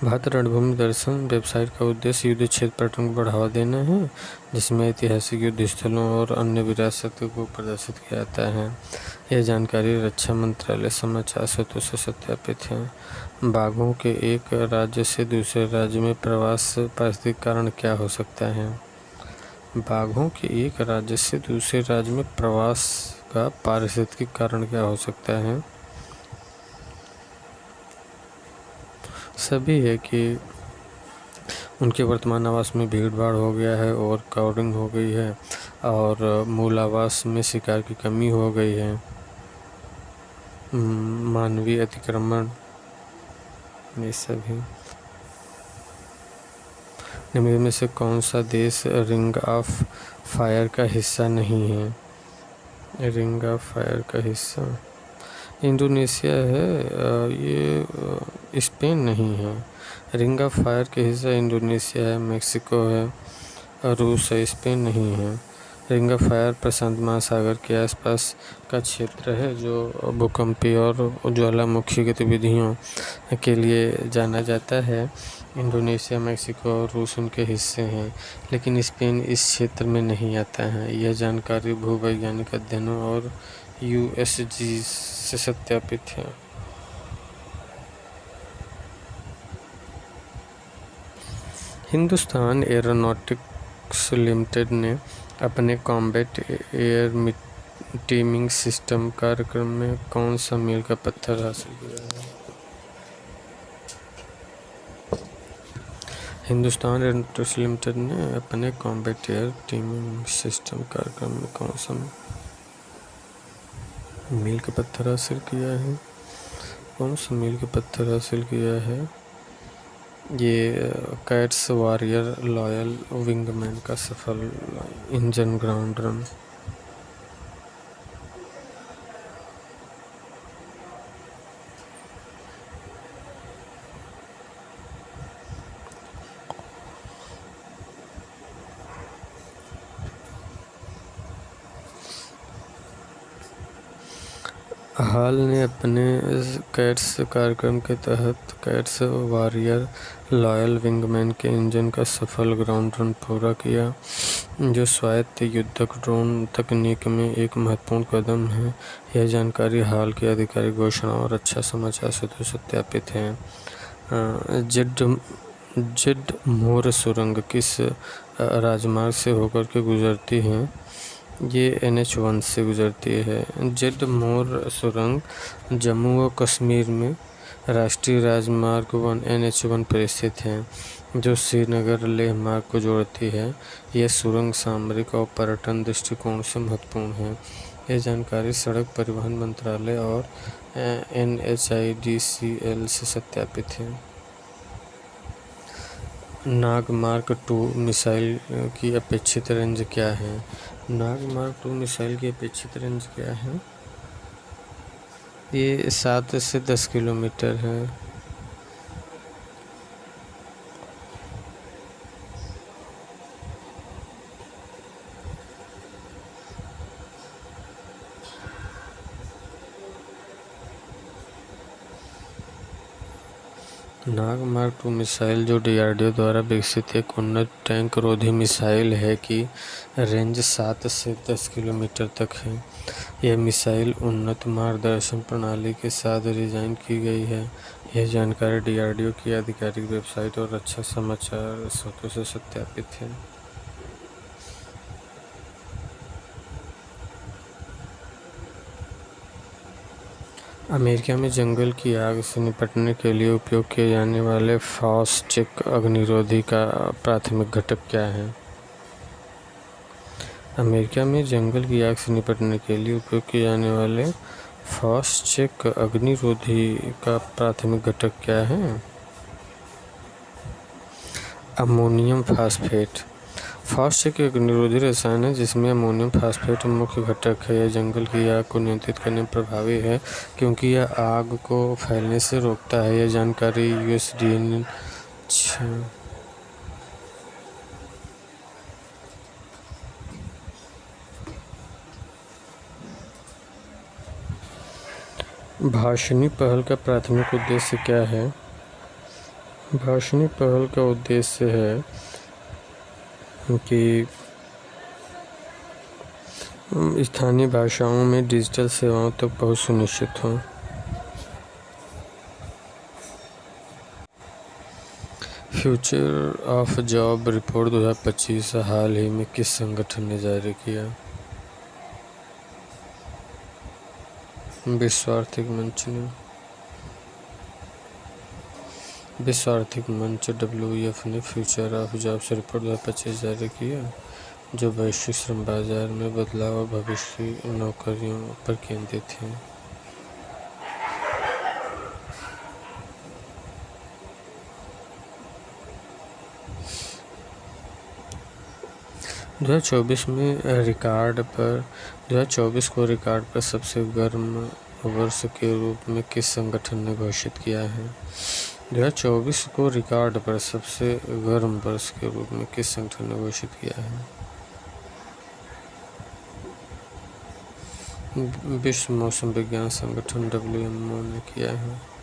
भारत रणभूमि दर्शन वेबसाइट का उद्देश्य युद्ध क्षेत्र पर्यटन को बढ़ावा देना है, जिसमें ऐतिहासिक युद्ध स्थलों और अन्य विरासत को प्रदर्शित किया जाता है। यह जानकारी रक्षा मंत्रालय समाचार स्रोतों से सत्यापित है। बाघों के एक राज्य से दूसरे राज्य में प्रवास पारिस्थितिक कारण क्या हो सकता है? बाघों के एक राज्य से दूसरे राज्य में प्रवास का पारिस्थितिक कारण क्या हो सकता है? सभी है कि उनके वर्तमान आवास में भीड़ भाड़ हो गया है और क्राउडिंग हो गई है और मूल आवास में शिकार की कमी हो गई है, मानवीय अतिक्रमण, ये सभी। निम्न में से कौन सा देश रिंग ऑफ फायर का हिस्सा नहीं है? रिंग ऑफ फायर का हिस्सा इंडोनेशिया है। ये स्पेन नहीं है। रिंग ऑफ फायर के हिस्सा इंडोनेशिया है, मेक्सिको है, रूस है, स्पेन नहीं है। रिंग ऑफ फायर प्रशांत महासागर के आसपास का क्षेत्र है जो भूकंपीय और ज्वालामुखी गतिविधियों के लिए जाना जाता है। इंडोनेशिया, मेक्सिको और रूस उनके हिस्से हैं, लेकिन स्पेन इस क्षेत्र में नहीं आता है। यह जानकारी भूवैज्ञानिक अध्ययनों और यूएसजी से सत्यापित है। हिंदुस्तान एरोनॉटिक्स लिमिटेड ने अपने कॉम्बैट एयर टीमिंग सिस्टम कार्यक्रम में कौन सा मील का पत्थर हासिल किया है? हिंदुस्तान एरोनॉटिक्स लिमिटेड ने अपने कॉम्बैट एयर टीमिंग सिस्टम कार्यक्रम में कौन सा मील का पत्थर हासिल किया है? कौन सा मील का पत्थर हासिल किया है? ये कैट्स वॉरियर लॉयल विंगमैन का सफल इंजन ग्राउंड रन। हाल ने अपने कैट्स कार्यक्रम के तहत कैट्स वॉरियर लॉयल विंगमैन के इंजन का सफल ग्राउंड रन पूरा किया, जो स्वायत्त युद्धक ड्रोन तकनीक में एक महत्वपूर्ण कदम है। यह जानकारी हाल की आधिकारिक घोषणाओं और अच्छा समाचार से तो सत्यापित है। जेड मोर सुरंग किस राजमार्ग से होकर के गुजरती है? ये NH1 से गुजरती है। जेड मोर सुरंग जम्मू व कश्मीर में राष्ट्रीय राजमार्ग 1 NH1 पर स्थित है, जो श्रीनगर लेह मार्ग को जोड़ती है। यह सुरंग सामरिक और पर्यटन दृष्टिकोण से महत्वपूर्ण है। यह जानकारी सड़क परिवहन मंत्रालय और NHIDCL से सत्यापित है। नाग मार्क 2 मिसाइल की अपेक्षित रेंज क्या है? नाग मार्क 2 मिसाइल की अपेक्षित रेंज क्या है? ये 7 से 10 किलोमीटर है। नाग मार्क 2 मिसाइल, जो DRDO द्वारा विकसित एक उन्नत टैंक रोधी मिसाइल है, की रेंज 7 से 10 किलोमीटर तक है। यह मिसाइल उन्नत मार्गदर्शन प्रणाली के साथ डिजाइन की गई है। यह जानकारी DRDO की आधिकारिक वेबसाइट और अच्छा समाचार स्रोतों से सत्यापित है। अमेरिका में जंगल की आग से निपटने के लिए उपयोग किए जाने वाले फास्टचेक अग्निरोधी का प्राथमिक घटक क्या है? अमेरिका में जंगल की आग से निपटने के लिए उपयोग किए जाने वाले फास्टचेक अग्निरोधी का प्राथमिक घटक क्या है? Ammonium phosphate. फास्टचेक एक अग्निरोधी रसायन है जिसमें अमोनियम फास्फेट मुख्य घटक है। यह जंगल की आग को नियंत्रित करने में प्रभावी है क्योंकि यह आग को फैलने से रोकता है। यह जानकारी USDA भाषणी पहल का प्राथमिक उद्देश्य क्या है? भाषणी पहल का उद्देश्य है कि स्थानीय भाषाओं में डिजिटल सेवाओं तक पहुंच सुनिश्चित हो। फ्यूचर ऑफ जॉब रिपोर्ट 2025 हाल ही में किस संगठन ने जारी किया? विश्व आर्थिक मंच ने। विश्व आर्थिक मंच WEF ने फ्यूचर ऑफ जॉब्स रिपोर्ट 2025 जारी किया, जो वैश्विक श्रम बाजार में बदलाव और भविष्य की नौकरियों पर केंद्रित है। 2024 में 2024 को रिकॉर्ड पर सबसे गर्म वर्ष के रूप में किस संगठन ने घोषित किया है? 2024 को रिकॉर्ड पर सबसे गर्म वर्ष के रूप में किस संगठन ने घोषित किया है? विश्व मौसम विज्ञान संगठन WMO ने किया है।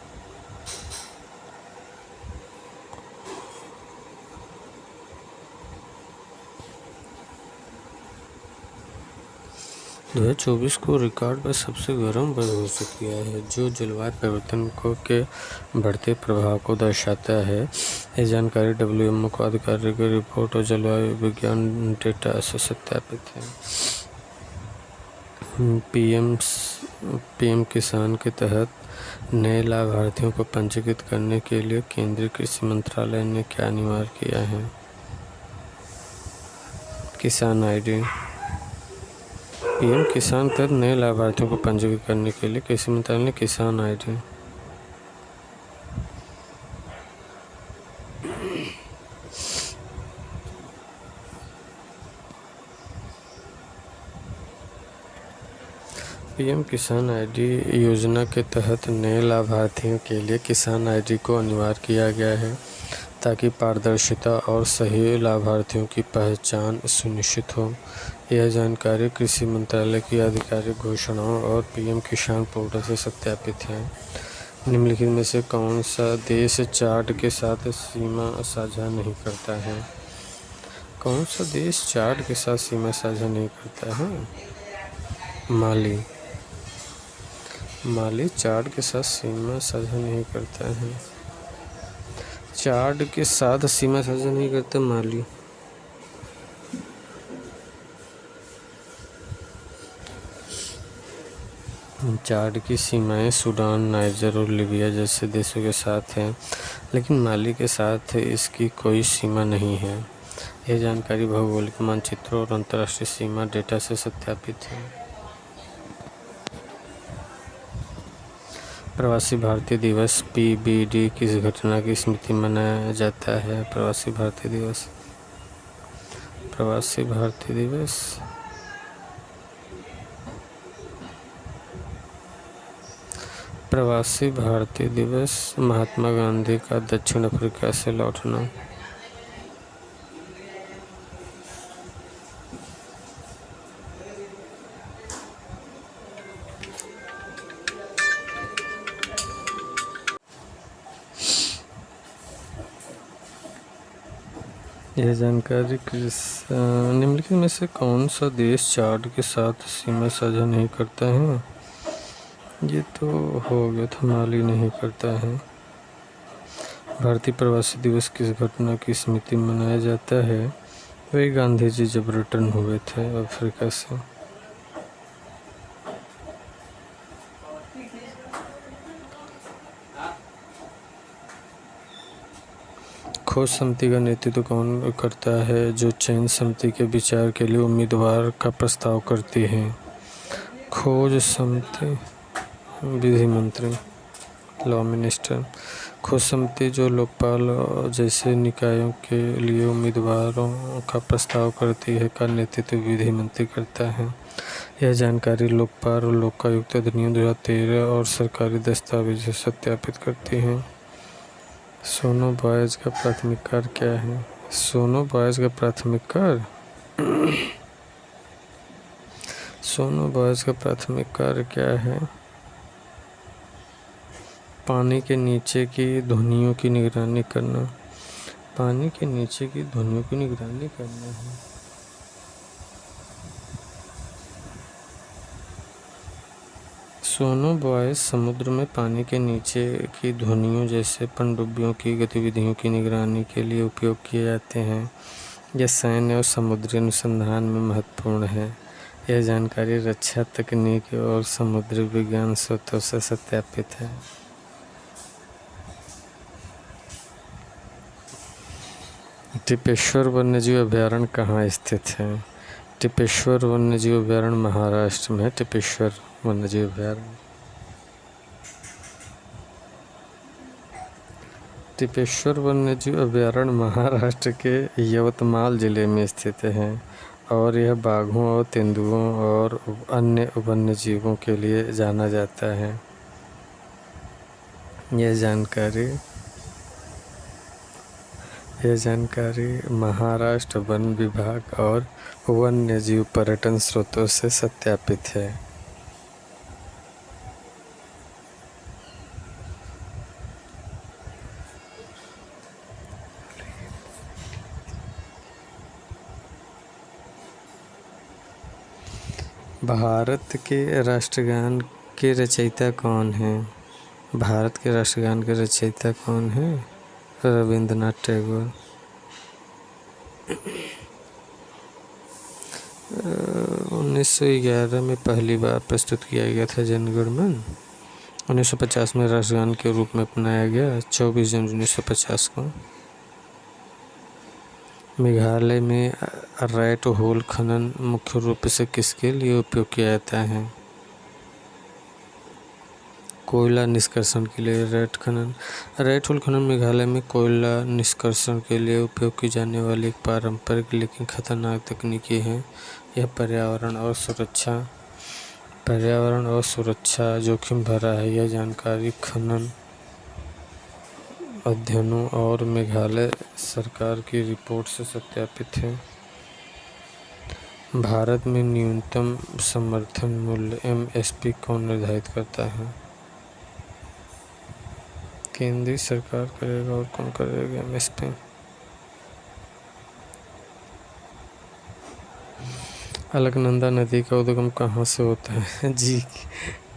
दो 2024 को रिकॉर्ड पर सबसे गर्म वर्ष घोषित किया है, जो जलवायु परिवर्तन के बढ़ते प्रभाव को दर्शाता है। यह जानकारी WMO को आधिकारिक रिपोर्ट और जलवायु विज्ञान डेटा से सत्यापित है। पीएम किसान के तहत नए लाभार्थियों को पंजीकृत करने के लिए केंद्रीय कृषि मंत्रालय ने क्या अनिवार्य किया है? किसान आईडी। पीएम किसान के तहत नए लाभार्थियों को पंजीकृत करने के लिए कृषि मंत्रालय ने किसान आईडी। पीएम किसान आईडी योजना के तहत नए लाभार्थियों के लिए किसान आईडी को अनिवार्य किया गया है, ताकि पारदर्शिता और सही लाभार्थियों की पहचान सुनिश्चित हो। यह जानकारी कृषि मंत्रालय की आधिकारिक घोषणाओं और पीएम किसान पोर्टल से सत्यापित है। निम्नलिखित में से कौन सा देश चार्ट के साथ सीमा साझा नहीं करता है? कौन सा देश चार्ट के साथ सीमा साझा नहीं करता है? माली चार्ट के साथ सीमा साझा नहीं करता है। चार्ट के साथ सीमा साझा नहीं करता माली। चार्ट की सीमाएं सूडान, नाइजर और लीबिया जैसे देशों के साथ हैं, लेकिन माली के साथ इसकी कोई सीमा नहीं है। यह जानकारी भौगोलिक मानचित्रों और अंतर्राष्ट्रीय सीमा डेटा से सत्यापित है। प्रवासी भारतीय दिवस PBD किस घटना की स्मृति में मनाया जाता है? प्रवासी भारतीय दिवस महात्मा गांधी का दक्षिण अफ्रीका से लौटना। यह जानकारी निम्नलिखित में से कौन सा देश चार्ट के साथ सीमा साझा नहीं करता है? ये तो हो गया था, माली नहीं करता है। भारतीय प्रवासी दिवस किस घटना की स्मृति में मनाया जाता है? वही गांधी जी जब रिटर्न हुए थे अफ्रीका से। खोज समिति का नेतृत्व कौन करता है, जो चयन समिति के विचार के लिए उम्मीदवार का प्रस्ताव करती है? खोज समिति विधि मंत्री, लॉ मिनिस्टर। खोज समिति जो लोकपाल जैसे निकायों के लिए उम्मीदवारों का प्रस्ताव करती है, का नेतृत्व विधि मंत्री करता है। यह जानकारी लोकपाल और लोकायुक्त अधिनियम 2013 और सरकारी दस्तावेज से सत्यापित करती है। सोनो बॉयज का प्राथमिक कार्य क्या है? सोनो बॉयज का प्राथमिक कार्य क्या है? पानी के नीचे की ध्वनियों की निगरानी करना। है। सोनो बॉयज समुद्र में पानी के नीचे की ध्वनियों जैसे पनडुब्बियों की गतिविधियों की निगरानी के लिए उपयोग किए जाते हैं। यह सैन्य और समुद्री अनुसंधान में महत्वपूर्ण है। यह जानकारी रक्षा तकनीक और समुद्री विज्ञान स्रोतों से सत्यापित है। टिपेश्वर वन्यजीव अभयारण्य कहाँ स्थित है? टिपेश्वर वन्यजीव अभयारण्य महाराष्ट्र में है। टिपेश्वर वन्यजीव अभयारण्य। टिपेश्वर वन्यजीव अभयारण्य महाराष्ट्र के यवतमाल जिले में स्थित है और यह बाघों और तेंदुओं और अन्य वन्य जीवों के लिए जाना जाता है। यह जानकारी महाराष्ट्र वन विभाग और वन्य जीव पर्यटन स्रोतों से सत्यापित है। भारत के राष्ट्रगान के रचयिता कौन हैं? भारत के राष्ट्रगान के रचयिता कौन हैं? रविंद्रनाथ टैगोर। 1911 में पहली बार प्रस्तुत किया गया था जनगण मन। 1950 में राष्ट्रगान के रूप में अपनाया गया 24 जनवरी 1950 को। मेघालय में रैट होल खनन मुख्य रूप से किसके लिए उपयोग किया जाता है? कोयला निष्कर्षण के लिए। रैट होल खनन मेघालय में कोयला निष्कर्षण के लिए उपयोग की जाने वाली एक पारंपरिक लेकिन खतरनाक तकनीकी है। यह पर्यावरण और सुरक्षा जोखिम भरा है। यह जानकारी खनन अध्ययनों और मेघालय सरकार की रिपोर्ट से सत्यापित है। भारत में न्यूनतम समर्थन मूल्य MSP कौन निर्धारित करता है? केंद्रीय सरकार करेगा। और कौन करेगा MSP? अलकनंदा नदी का उद्गम कहाँ से होता है? जी,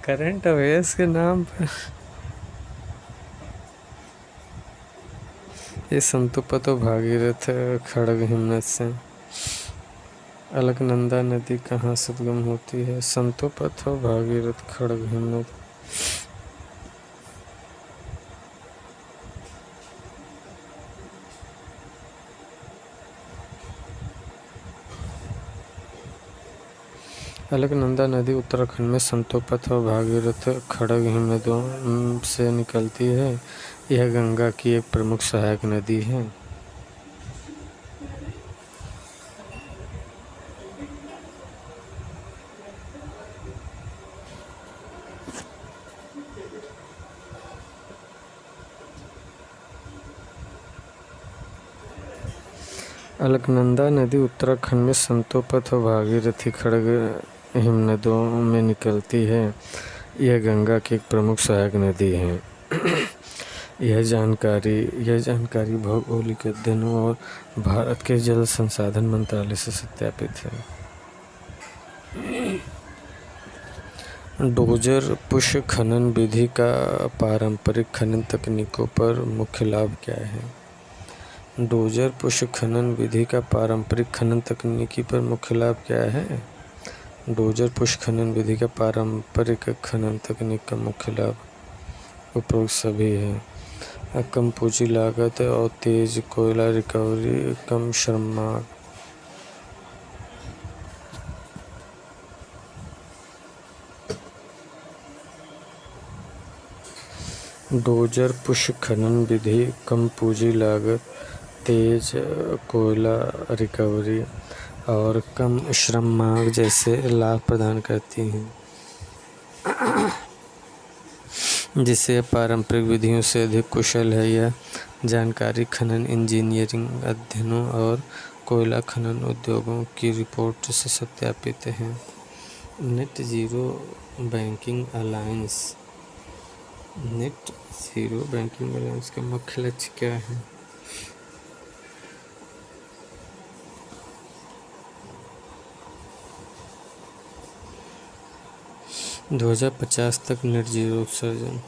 करंट अफेयर्स के नाम पर ये संतुपत और भागीरथ खड़ग हिमनद से। अलकनंदा नदी कहाँ से उद्गम होती है? संतुपत और भागीरथ खड़ग हिमनद। अलकनंदा नदी उत्तराखंड में संतोपथ और भागीरथ खड़ग हिमनदों से निकलती है। यह गंगा की एक प्रमुख सहायक नदी है। अलकनंदा नदी उत्तराखंड में संतोपथ और भागीरथी खड़ग हिमनदों में निकलती है। यह गंगा की एक प्रमुख सहायक नदी है। यह जानकारी भौगोलिक अध्ययनों और भारत के जल संसाधन मंत्रालय से सत्यापित है। डोजर पुश खनन विधि का पारंपरिक खनन तकनीकों पर मुख्य लाभ क्या है? डोजर पुश खनन विधि का पारंपरिक खनन तकनीकी पर मुख्य लाभ क्या है? डोजर पुश खनन विधि का पारंपरिक खनन तकनीक का मुख्य लाभ उपरोक्त सभी है। कम पूंजी लागत और तेज कोयला रिकवरी, कम श्रम मांग। डोजर पुश खनन विधि कम पूंजी लागत, तेज कोयला रिकवरी और कम श्रम मांग जैसे लाभ प्रदान करती हैं, जिससे पारंपरिक विधियों से अधिक कुशल है। यह जानकारी खनन इंजीनियरिंग अध्ययनों और कोयला खनन उद्योगों की रिपोर्ट से सत्यापित है। नेट जीरो बैंकिंग अलायंस का मुख्य लक्ष्य क्या है? 2050 तक नेट जीरो उत्सर्जन।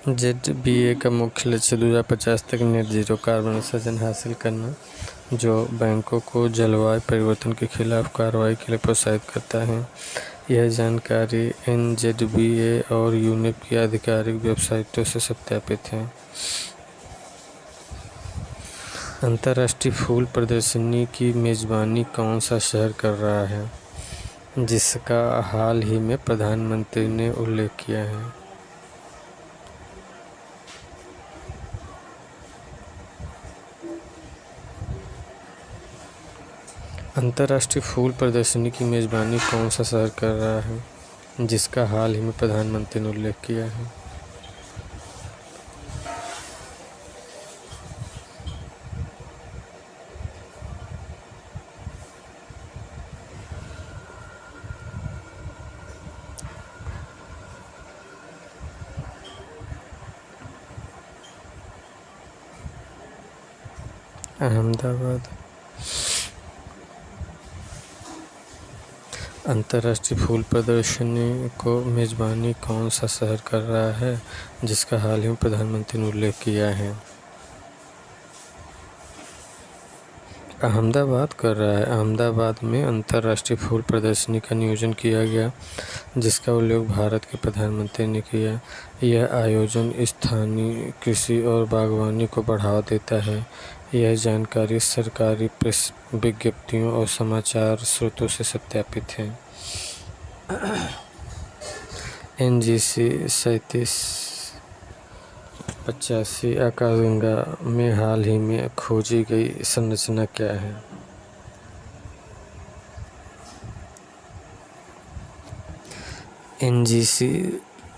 NZBA का मुख्य लक्ष्य 2050 तक नेट जीरो कार्बन उत्सर्जन हासिल करना, जो बैंकों को जलवायु परिवर्तन के खिलाफ कार्रवाई के लिए प्रोत्साहित करता है। यह जानकारी NZBA और यूनेप की आधिकारिक वेबसाइटों से सत्यापित है। अंतर्राष्ट्रीय फूल प्रदर्शनी की मेज़बानी कौन सा शहर कर रहा है, जिसका हाल ही में प्रधानमंत्री ने उल्लेख किया है? अंतर्राष्ट्रीय फूल प्रदर्शनी की मेज़बानी कौन सा शहर कर रहा है, जिसका हाल ही में प्रधानमंत्री ने उल्लेख किया है? अहमदाबाद। अंतर्राष्ट्रीय फूल प्रदर्शनी को मेज़बानी कौन सा शहर कर रहा है, जिसका हाल ही में प्रधानमंत्री ने उल्लेख किया है? अहमदाबाद कर रहा है। अहमदाबाद में अंतर्राष्ट्रीय फूल प्रदर्शनी का नियोजन किया गया, जिसका उल्लेख भारत के प्रधानमंत्री ने किया। यह आयोजन स्थानीय कृषि और बागवानी को बढ़ावा देता है। यह जानकारी सरकारी प्रेस विज्ञप्तियों और समाचार स्रोतों से सत्यापित है। NGC 3785 आकाशगंगा में हाल ही में खोजी गई संरचना क्या है? NGC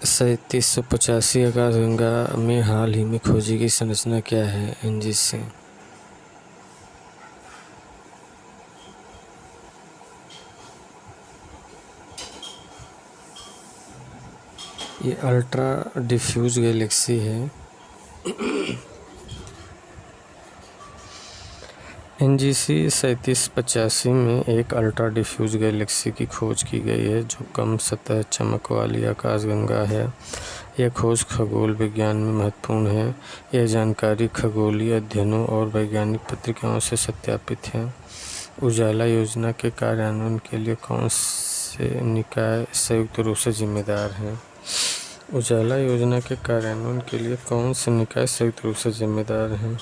3785 आकाशगंगा में हाल ही में खोजी गई संरचना क्या है? NGC ये अल्ट्रा डिफ्यूज गैलेक्सी है। NGC 3785 में एक अल्ट्रा डिफ्यूज गैलेक्सी की खोज की गई है, जो कम सतह चमक वाली आकाशगंगा है। यह खोज खगोल विज्ञान में महत्वपूर्ण है। यह जानकारी खगोलीय अध्ययनों और वैज्ञानिक पत्रिकाओं से सत्यापित है। उजाला योजना के कार्यान्वयन के लिए कौन से निकाय संयुक्त रूप से जिम्मेदार हैं? उजाला योजना के कार्यान्वयन के लिए कौन से निकाय संयुक्त रूप से जिम्मेदार हैं?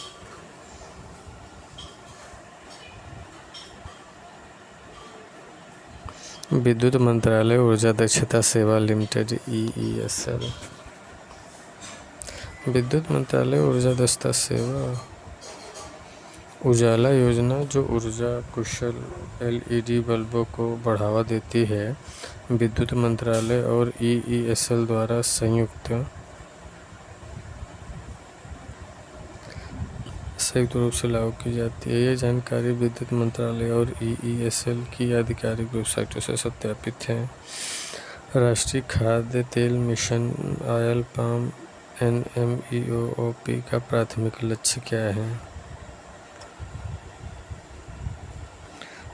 विद्युत मंत्रालय ऊर्जा दक्षता सेवा लिमिटेड EESL। विद्युत मंत्रालय ऊर्जा दक्षता सेवा। उजाला योजना जो ऊर्जा कुशल LED बल्बों को बढ़ावा देती है, विद्युत मंत्रालय और EESL द्वारा संयुक्त रूप से लागू की जाती है। यह जानकारी विद्युत मंत्रालय और EESL की आधिकारिक वेबसाइटों से सत्यापित है। राष्ट्रीय खाद्य तेल मिशन ऑयल पाम NMEOP का प्राथमिक लक्ष्य क्या है?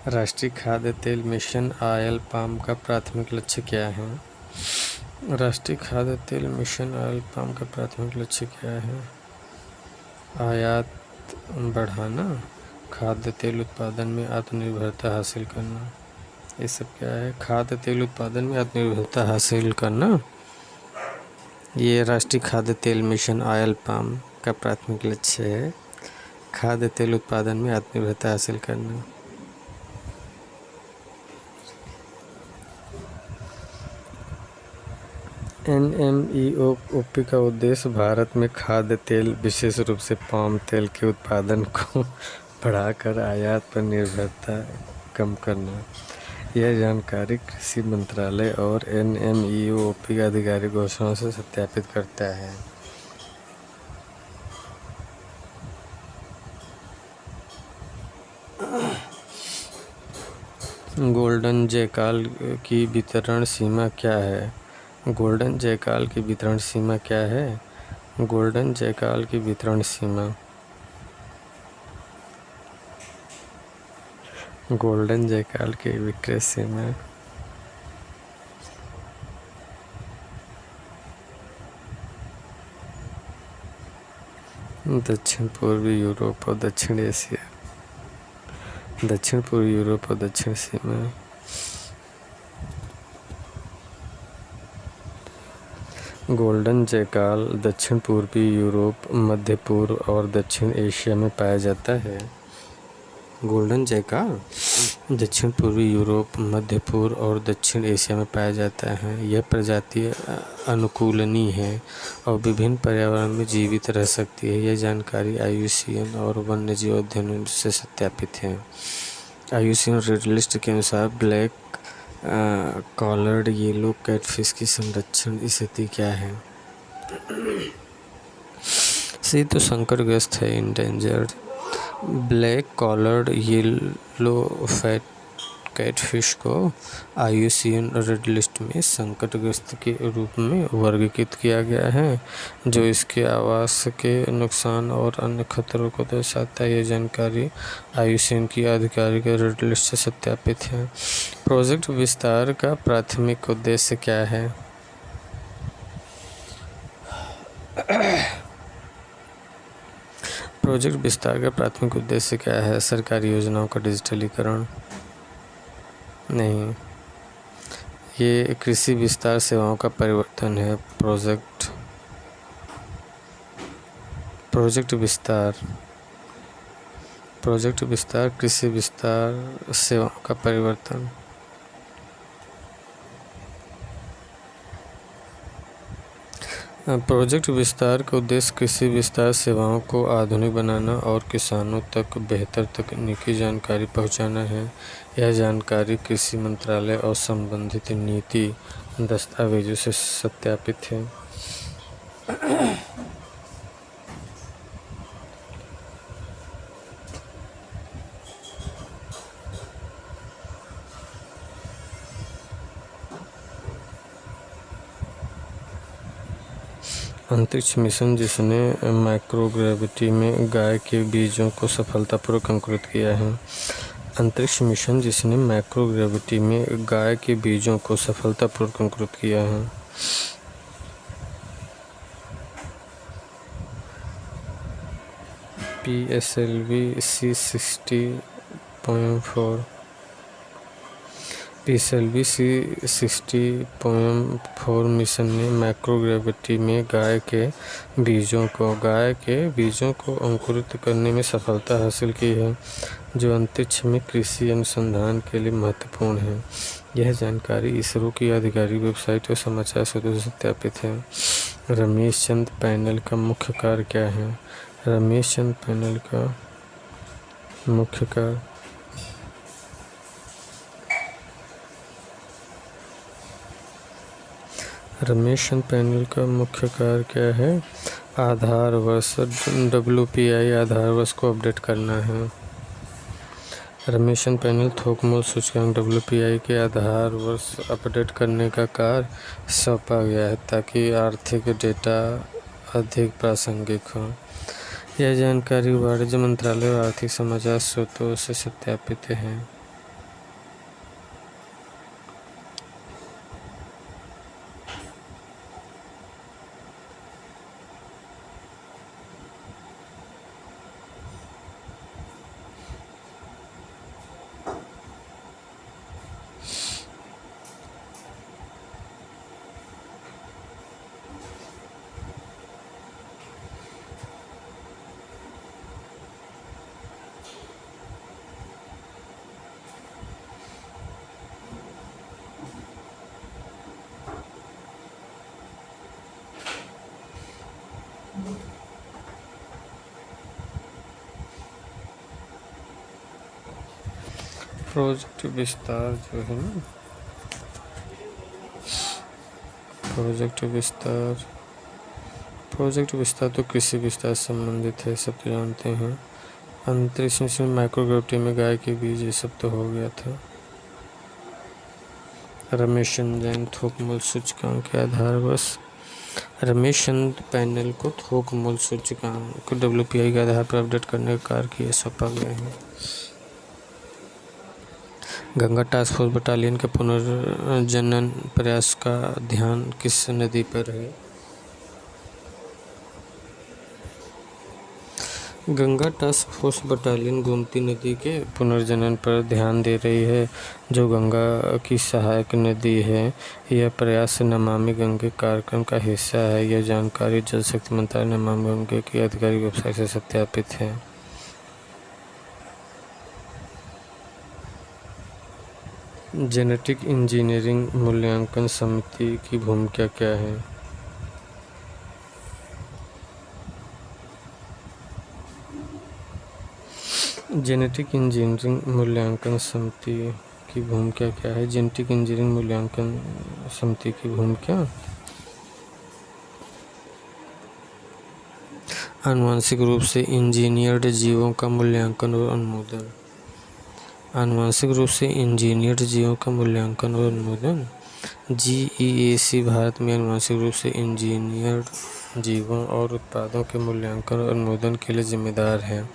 राष्ट्रीय खाद्य तेल मिशन ऑयल पाम का प्राथमिक लक्ष्य क्या है? राष्ट्रीय खाद्य तेल मिशन ऑयल पाम का प्राथमिक लक्ष्य क्या है? आयात बढ़ाना, खाद्य तेल उत्पादन में आत्मनिर्भरता हासिल करना। ये सब क्या है? खाद्य तेल उत्पादन में आत्मनिर्भरता हासिल करना। ये राष्ट्रीय खाद्य तेल मिशन ऑयल पाम का प्राथमिक लक्ष्य है, खाद्य तेल उत्पादन में आत्मनिर्भरता हासिल करना। NMEOP का उद्देश्य भारत में खाद्य तेल, विशेष रूप से पाम तेल के उत्पादन को बढ़ाकर आयात पर निर्भरता कम करना। यह जानकारी कृषि मंत्रालय और NMEOP की आधिकारिक घोषणाओं से सत्यापित करता है। गोल्डन जैकाल की वितरण सीमा क्या है? गोल्डन जैकाल की वितरण सीमा क्या है? गोल्डन जैकाल की वितरण सीमा। गोल्डन जैकाल की विक्रय सीमा दक्षिण पूर्वी यूरोप और दक्षिण एशिया, दक्षिण पूर्वी यूरोप और दक्षिण सीमा। गोल्डन जैकाल दक्षिण पूर्वी यूरोप, मध्य पूर्व और दक्षिण एशिया में पाया जाता है। गोल्डन जैकाल दक्षिण पूर्वी यूरोप, मध्य पूर्व और दक्षिण एशिया में पाया जाता है। यह प्रजाति अनुकूलनीय है और विभिन्न पर्यावरण में जीवित रह सकती है। यह जानकारी IUCN और वन्यजीव अध्ययन से सत्यापित है। IUCN रेड लिस्ट के अनुसार ब्लैक कॉलर्ड येलो कैटफिश की संरक्षण स्थिति क्या है? सी तो संकटग्रस्त है, endangered. Black collared yellow catfish को IUCN रेड लिस्ट में संकटग्रस्त के रूप में वर्गीकृत किया गया है, जो इसके आवास के नुकसान और अन्य खतरों को दर्शाता है। यह जानकारी IUCN की आधिकारिक रेड लिस्ट से सत्यापित है। प्रोजेक्ट विस्तार का प्राथमिक उद्देश्य क्या है? प्रोजेक्ट विस्तार का प्राथमिक उद्देश्य क्या है? सरकारी योजनाओं का डिजिटलीकरण नहीं, ये कृषि विस्तार सेवाओं का परिवर्तन है। प्रोजेक्ट विस्तार कृषि विस्तार सेवाओं का परिवर्तन। प्रोजेक्ट विस्तार का उद्देश्य कृषि विस्तार सेवाओं को आधुनिक बनाना और किसानों तक बेहतर तकनीकी जानकारी पहुंचाना है। यह जानकारी कृषि मंत्रालय और संबंधित नीति दस्तावेजों से सत्यापित है। अंतरिक्ष मिशन जिसने माइक्रोग्रेविटी में गाय के बीजों को सफलतापूर्वक अंकुरित किया है। अंतरिक्ष मिशन जिसने माइक्रोग्रेविटी में गाय के बीजों को सफलतापूर्वक अंकुरित किया है। PSLV C60.4 PSLV-C60.4 मिशन ने माइक्रोग्रेविटी में गाय के बीजों को अंकुरित करने में सफलता हासिल की है, जो अंतरिक्ष में कृषि अनुसंधान के लिए महत्वपूर्ण है। यह जानकारी इसरो की आधिकारिक वेबसाइट और समाचार स्रोतों से सत्यापित है। रमेश चंद पैनल का मुख्य कार्य क्या है? रमेश चंद पैनल का मुख्य कार्य क्या है? आधार वर्ष WPI आधार वर्ष को अपडेट करना है। रमेश चंद पैनल थोक मूल्य सूचकांक WPI के आधार वर्ष अपडेट करने का कार्य सौंपा गया है, ताकि आर्थिक डेटा अधिक प्रासंगिक हो। यह जानकारी वाणिज्य मंत्रालय और आर्थिक समाचार स्रोतों से सत्यापित है। प्रोजेक्ट विस्तार जो है ना, प्रोजेक्ट विस्तार तो कृषि विस्तार से संबंधित है, सब तो जानते हैं। अंतरिक्ष मिशन माइक्रोग्रेविटी में गाय के बीज, ये सब तो हो गया था। रमेश चंद जैन थोक मूल्य सूचकांक के आधार वर्ष। रमेश चंद पैनल को थोक मूल्य सूचकांक WPI के आधार पर अपडेट करने का कार्य किया सौंपा गया है। गंगा टास्क फोर्स बटालियन के पुनर्जनन प्रयास का ध्यान किस नदी पर है? Ganga task force battalion Gomti नदी के पुनर्जनन पर ध्यान दे रही है, जो गंगा की सहायक नदी है। यह प्रयास नमामि गंगे कार्यक्रम का हिस्सा है। यह जानकारी जल शक्ति मंत्रालय नमामि गंगे की आधिकारिक वेबसाइट से सत्यापित है। जेनेटिक इंजीनियरिंग मूल्यांकन समिति की भूमिका क्या है? जेनेटिक इंजीनियरिंग मूल्यांकन समिति की भूमिका क्या है? जेनेटिक इंजीनियरिंग मूल्यांकन समिति की भूमिका आनुवंशिक रूप से इंजीनियर्ड जीवों का मूल्यांकन और अनुमोदन। आनुवंशिक रूप से इंजीनियर्ड जीवों का मूल्यांकन और अनुमोदन। GEAC भारत में आनुवंशिक रूप से इंजीनियर्ड जीवों और उत्पादों के मूल्यांकन और अनुमोदन के लिए जिम्मेदार है।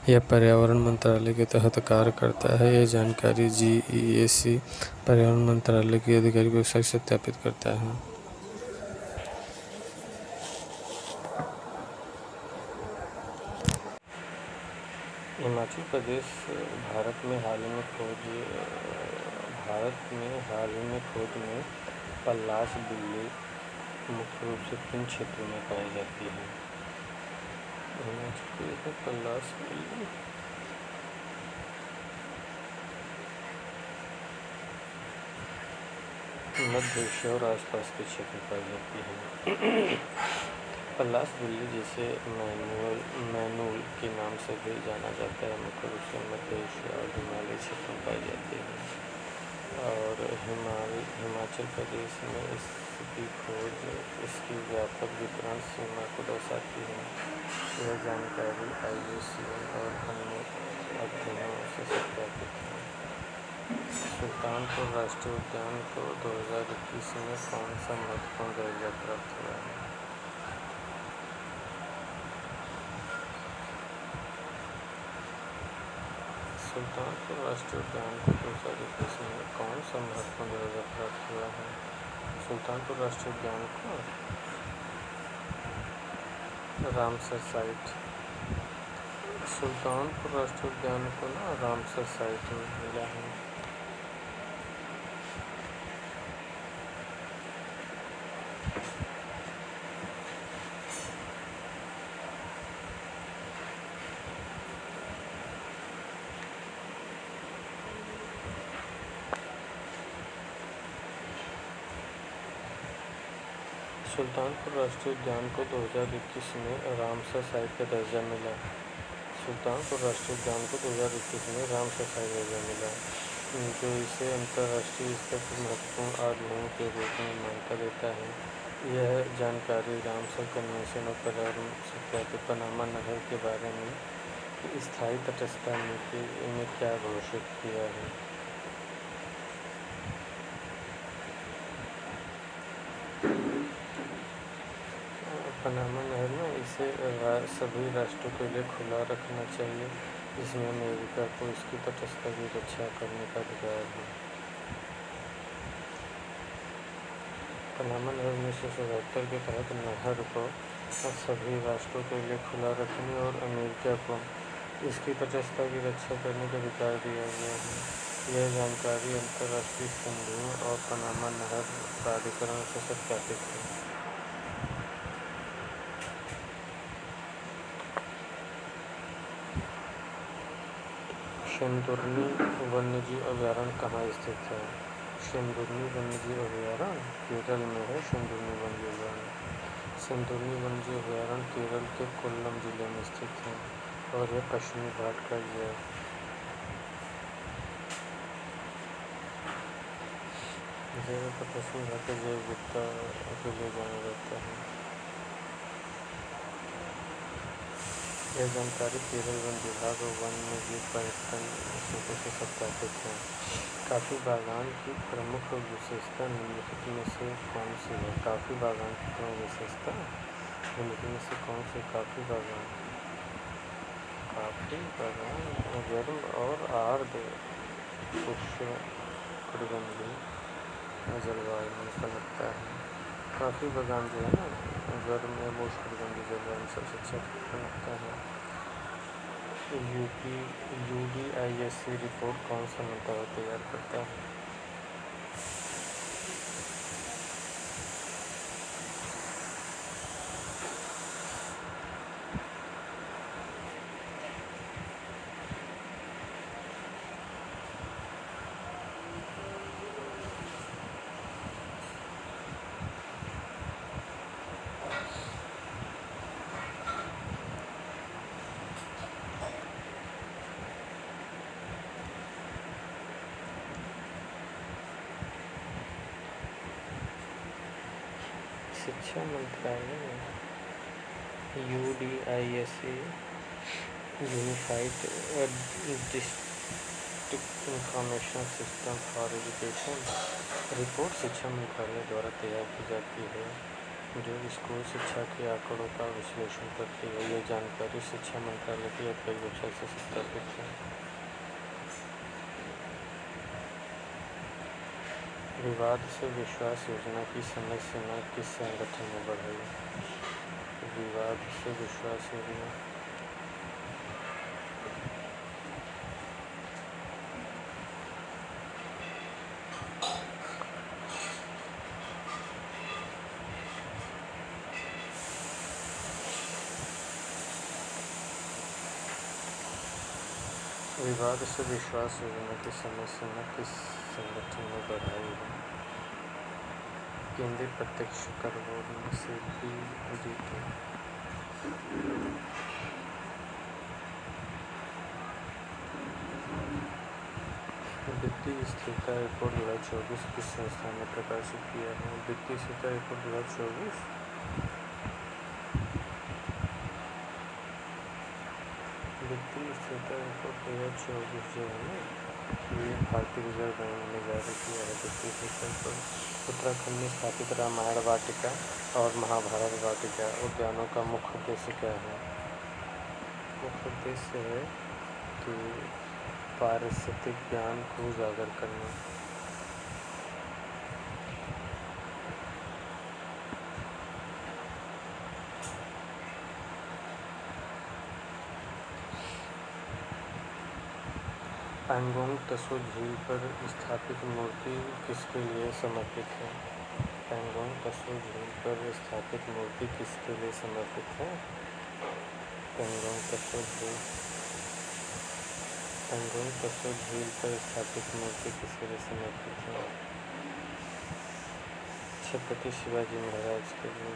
यह पर्यावरण मंत्रालय के तहत कार्य करता है। यह जानकारी GEAC पर्यावरण मंत्रालय की आधिकारिक वेबसाइट सत्यापित करता है। हिमाचल प्रदेश भारत में हाल ही में खोज में पल्लास बिल्ली मुख्य रूप से 3 क्षेत्रों में पाई जाती है। हिमाचल प्रदेश में पल्लास बिल्ली मध्य एशिया और आसपास के क्षेत्र में पाई जाती है। पल्लास बिल्ली, जिसे मैनूल के नाम से भी जाना जाता है, मुख्य रूप से मध्य एशिया और हिमालय क्षेत्र में पाई जाती है। और हिमाचल प्रदेश में इसकी खोज इसकी व्यापक वितरण सीमा को दर्शाती है। यह जानकारी IUCN और अन्य अध्ययनों से सत्यापित है। सुल्तानपुर राष्ट्रीय उद्यान को 2021 में कौन सा महत्वपूर्ण दर्जा प्राप्त हुआ है? सुल्तानपुर राष्ट्रीय उद्यान को 2021 में कौन सा महत्वपूर्ण दर्जा प्राप्त हुआ है? सुल्तानपुर राष्ट्रीय उद्यान को रामसर साइट सुल्तानपुर राष्ट्रीय उद्यान को रामसर साइट में मिला है। सुल्तानपुर राष्ट्रीय उद्यान को 2021 में रामसर साइट का दर्जा मिला। सुल्तानपुर राष्ट्रीय उद्यान को 2021 में रामसर साइट का दर्जा मिला, जो इसे अंतर्राष्ट्रीय स्तर पर महत्वपूर्ण आर्द्रभूमि के रूप में मान्यता देता है। यह जानकारी रामसर कन्वेंशन और पर्यावरण सत्यापित पनामा नहर के बारे में स्थायी तटस्थता नीति में क्या घोषित किया है? पनामा नहर में इसे सभी राष्ट्रों के लिए खुला रखना चाहिए, जिसमें अमेरिका को इसकी तटस्थता की रक्षा करने का अधिकार है। पनामा नहर 1977 के तहत नहर को सभी राष्ट्रों के लिए खुला रखने और अमेरिका को इसकी तटस्थता की रक्षा करने का अधिकार दिया गया है। यह जानकारी अंतर्राष्ट्रीय संधियों और पनामा नहर प्राधिकरण से सत्यापित है। शेंदुर्नी वन्यजीव अभयारण्य कहाँ स्थित है? शेंदुर्नी वन्यजीव अभयारण्य केरल में है। शेंदुर्नी वन्यजीव अभयारण्य केरल के कोल्लम जिले में स्थित है और यह पश्चिमी घाट का ही है। पश्चिमी घाट का जैव विविधता के लिए जाना जाता है। यह जानकारी केरल वन विभाग और वन्यजीव पर्यटन सूचों से सत्यापित है। कॉफी बागान की प्रमुख विशेषता निम्नलिखित में से कौन सी है? कॉफी बागान की प्रमुख विशेषता निम्नलिखित में से कौन सी? कॉफी बागान गर्म और आर्द्र उष्णकटिबंधीय जलवायु में पनपता है। कॉफी बागान जो है गर्म एवं उष्णकटिबंधीय जलवायु में सबसे अच्छा पनपता है। यूपी यूडीआईएससी रिपोर्ट कौन सा मंत्रालय तैयार करता है? शिक्षा मंत्रालय UDISC unified district information system for education report शिक्षा मंत्रालय द्वारा तैयार की जाती है, जो स्कूल शिक्षा के आंकड़ों का विश्लेषण करती है। यह जानकारी शिक्षा मंत्रालय की आधिकारिक वेबसाइट से सत्यापित है। विवाद से विश्वास योजना की समय सीमा किस संगठन ने बढ़ाई? विवाद से विश्वास योजना विवाद से विश्वास योजना की समय सीमा किस संगठन ने बढ़ाई है? केंद्रीय प्रत्यक्ष कर बोर्ड में सीबीडीटी। वित्तीय स्थिरता रिपोर्ट 2024 किस संस्था ने प्रकाशित किया है? वित्तीय स्थिरता रिपोर्ट 2024 वित्तीय स्थिरता रिपोर्ट 2024 जो है ना, ये भारतीय रिजर्व बैंक ने जारी किया है। वित्तीय स्थिरता रिपोर्ट उत्तराखंड में स्थापित रामायण वाटिका और महाभारत वाटिका उद्यानों का मुख्य उद्देश्य क्या है? मुख्य उद्देश्य है कि पारिस्थितिक ज्ञान को उजागर करना। पैंगोंग त्सो झील पर स्थापित मूर्ति किसके लिए समर्पित है? पैंगोंग त्सो झील पर स्थापित मूर्ति किसके लिए समर्पित है? पैंगोंग त्सो झील पर स्थापित मूर्ति किसके लिए समर्पित है? छत्रपति शिवाजी महाराज के लिए।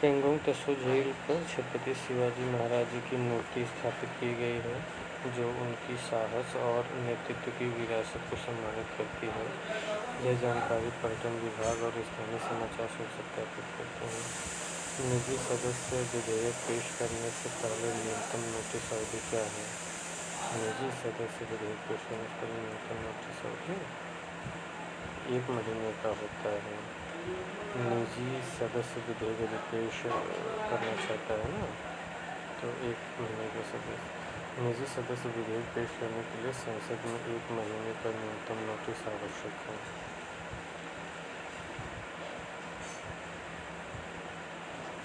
पैंगोंग त्सो झील पर छत्रपति शिवाजी महाराज जी की मूर्ति स्थापित की गई है, जो उनकी साहस और नेतृत्व की विरासत को सम्मानित करती है। यह जानकारी पर्यटन विभाग और स्थानीय समाचार से सत्यापित करते हैं। निजी सदस्य विधेयक पेश करने से पहले न्यूनतम नोटिस अवधि क्या है? निजी सदस्य विधेयक पेश करने से पहले न्यूनतम नोटिस अवधि 1 महीने का होता है। निजी सदस्य विधेयक यदि पेश करना चाहता है ना, तो 1 महीने के सदस्य निजी सदस्य विधेयक पेश करने के लिए संसद में 1 महीने का न्यूनतम नोटिस आवश्यक है।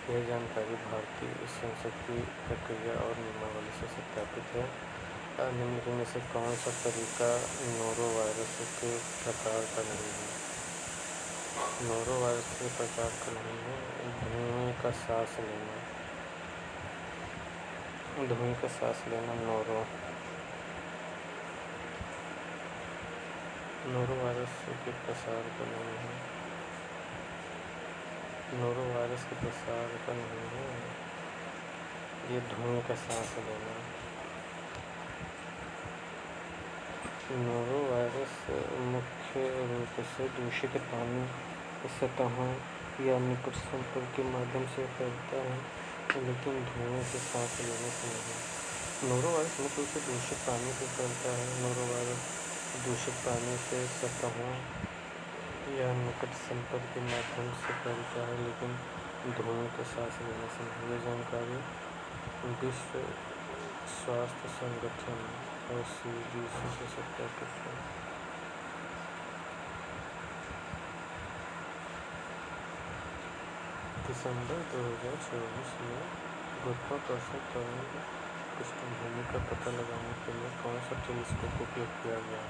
यह जानकारी भारतीय संसद की प्रक्रिया और नियमावली से सत्यापित है। निम्नलिखित में से कौन सा तरीका नोरोवायरस के प्रकार का नहीं है? नोरोवायरस के प्रकार का नहीं है। धुएं का सांस लेना नोरोवायरस के प्रसार का नहीं है। नोरोवायरस के प्रसार का नहीं है, ये धुएं का सांस लेना। नोरोवायरस मुख्य रूप से दूषित पानी सतहों या निकट संपर्क के माध्यम से फैलता है, लेकिन धुएं से सांस लेने से नहीं। नोरोवायरस मुख्य रूप से दूषित पानी से फैलता है। नोरोवायरस दूषित पानी से सतहों या निकट संपर्क के माध्यम से फैलता है, लेकिन धुएं के सांस लेने से नहीं। ये जानकारी विश्व स्वास्थ्य संगठन और CDC से सत्यापित है। दिसंबर 2024 में गुरुत्वाकर्षण तरंग पृष्ठभूमि का पता लगाने के लिए कौन सा टेलीस्कोप उपयोग किया गया?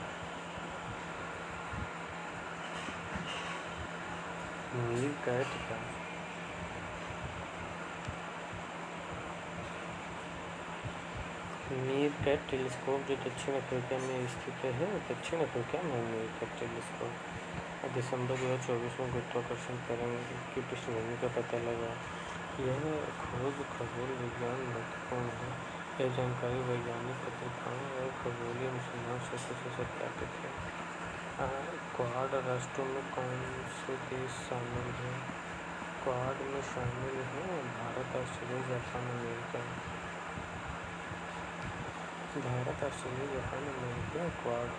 मीरकैट का मीरकैट टेलीस्कोप जो दक्षिण अफ्रीका में स्थित है। दक्षिण अफ्रीका में मीरकैट टेलीस्कोप दिसंबर 2024 में गुरुत्वाकर्षण तरंग की पृष्ठभूमि का पता लगा। यह खोज खगोल विज्ञान महत्वपूर्ण है। यह जानकारी वैज्ञानिक पत्रिकाओं और खगोलीय अनुसंधान क्षेत्र से सत्यापित है। क्वाड राष्ट्रों में कौन से देश शामिल हैं? क्वाड में शामिल हैं Bharat, Australia, Japan, America. Bharat, Australia, Japan, America quad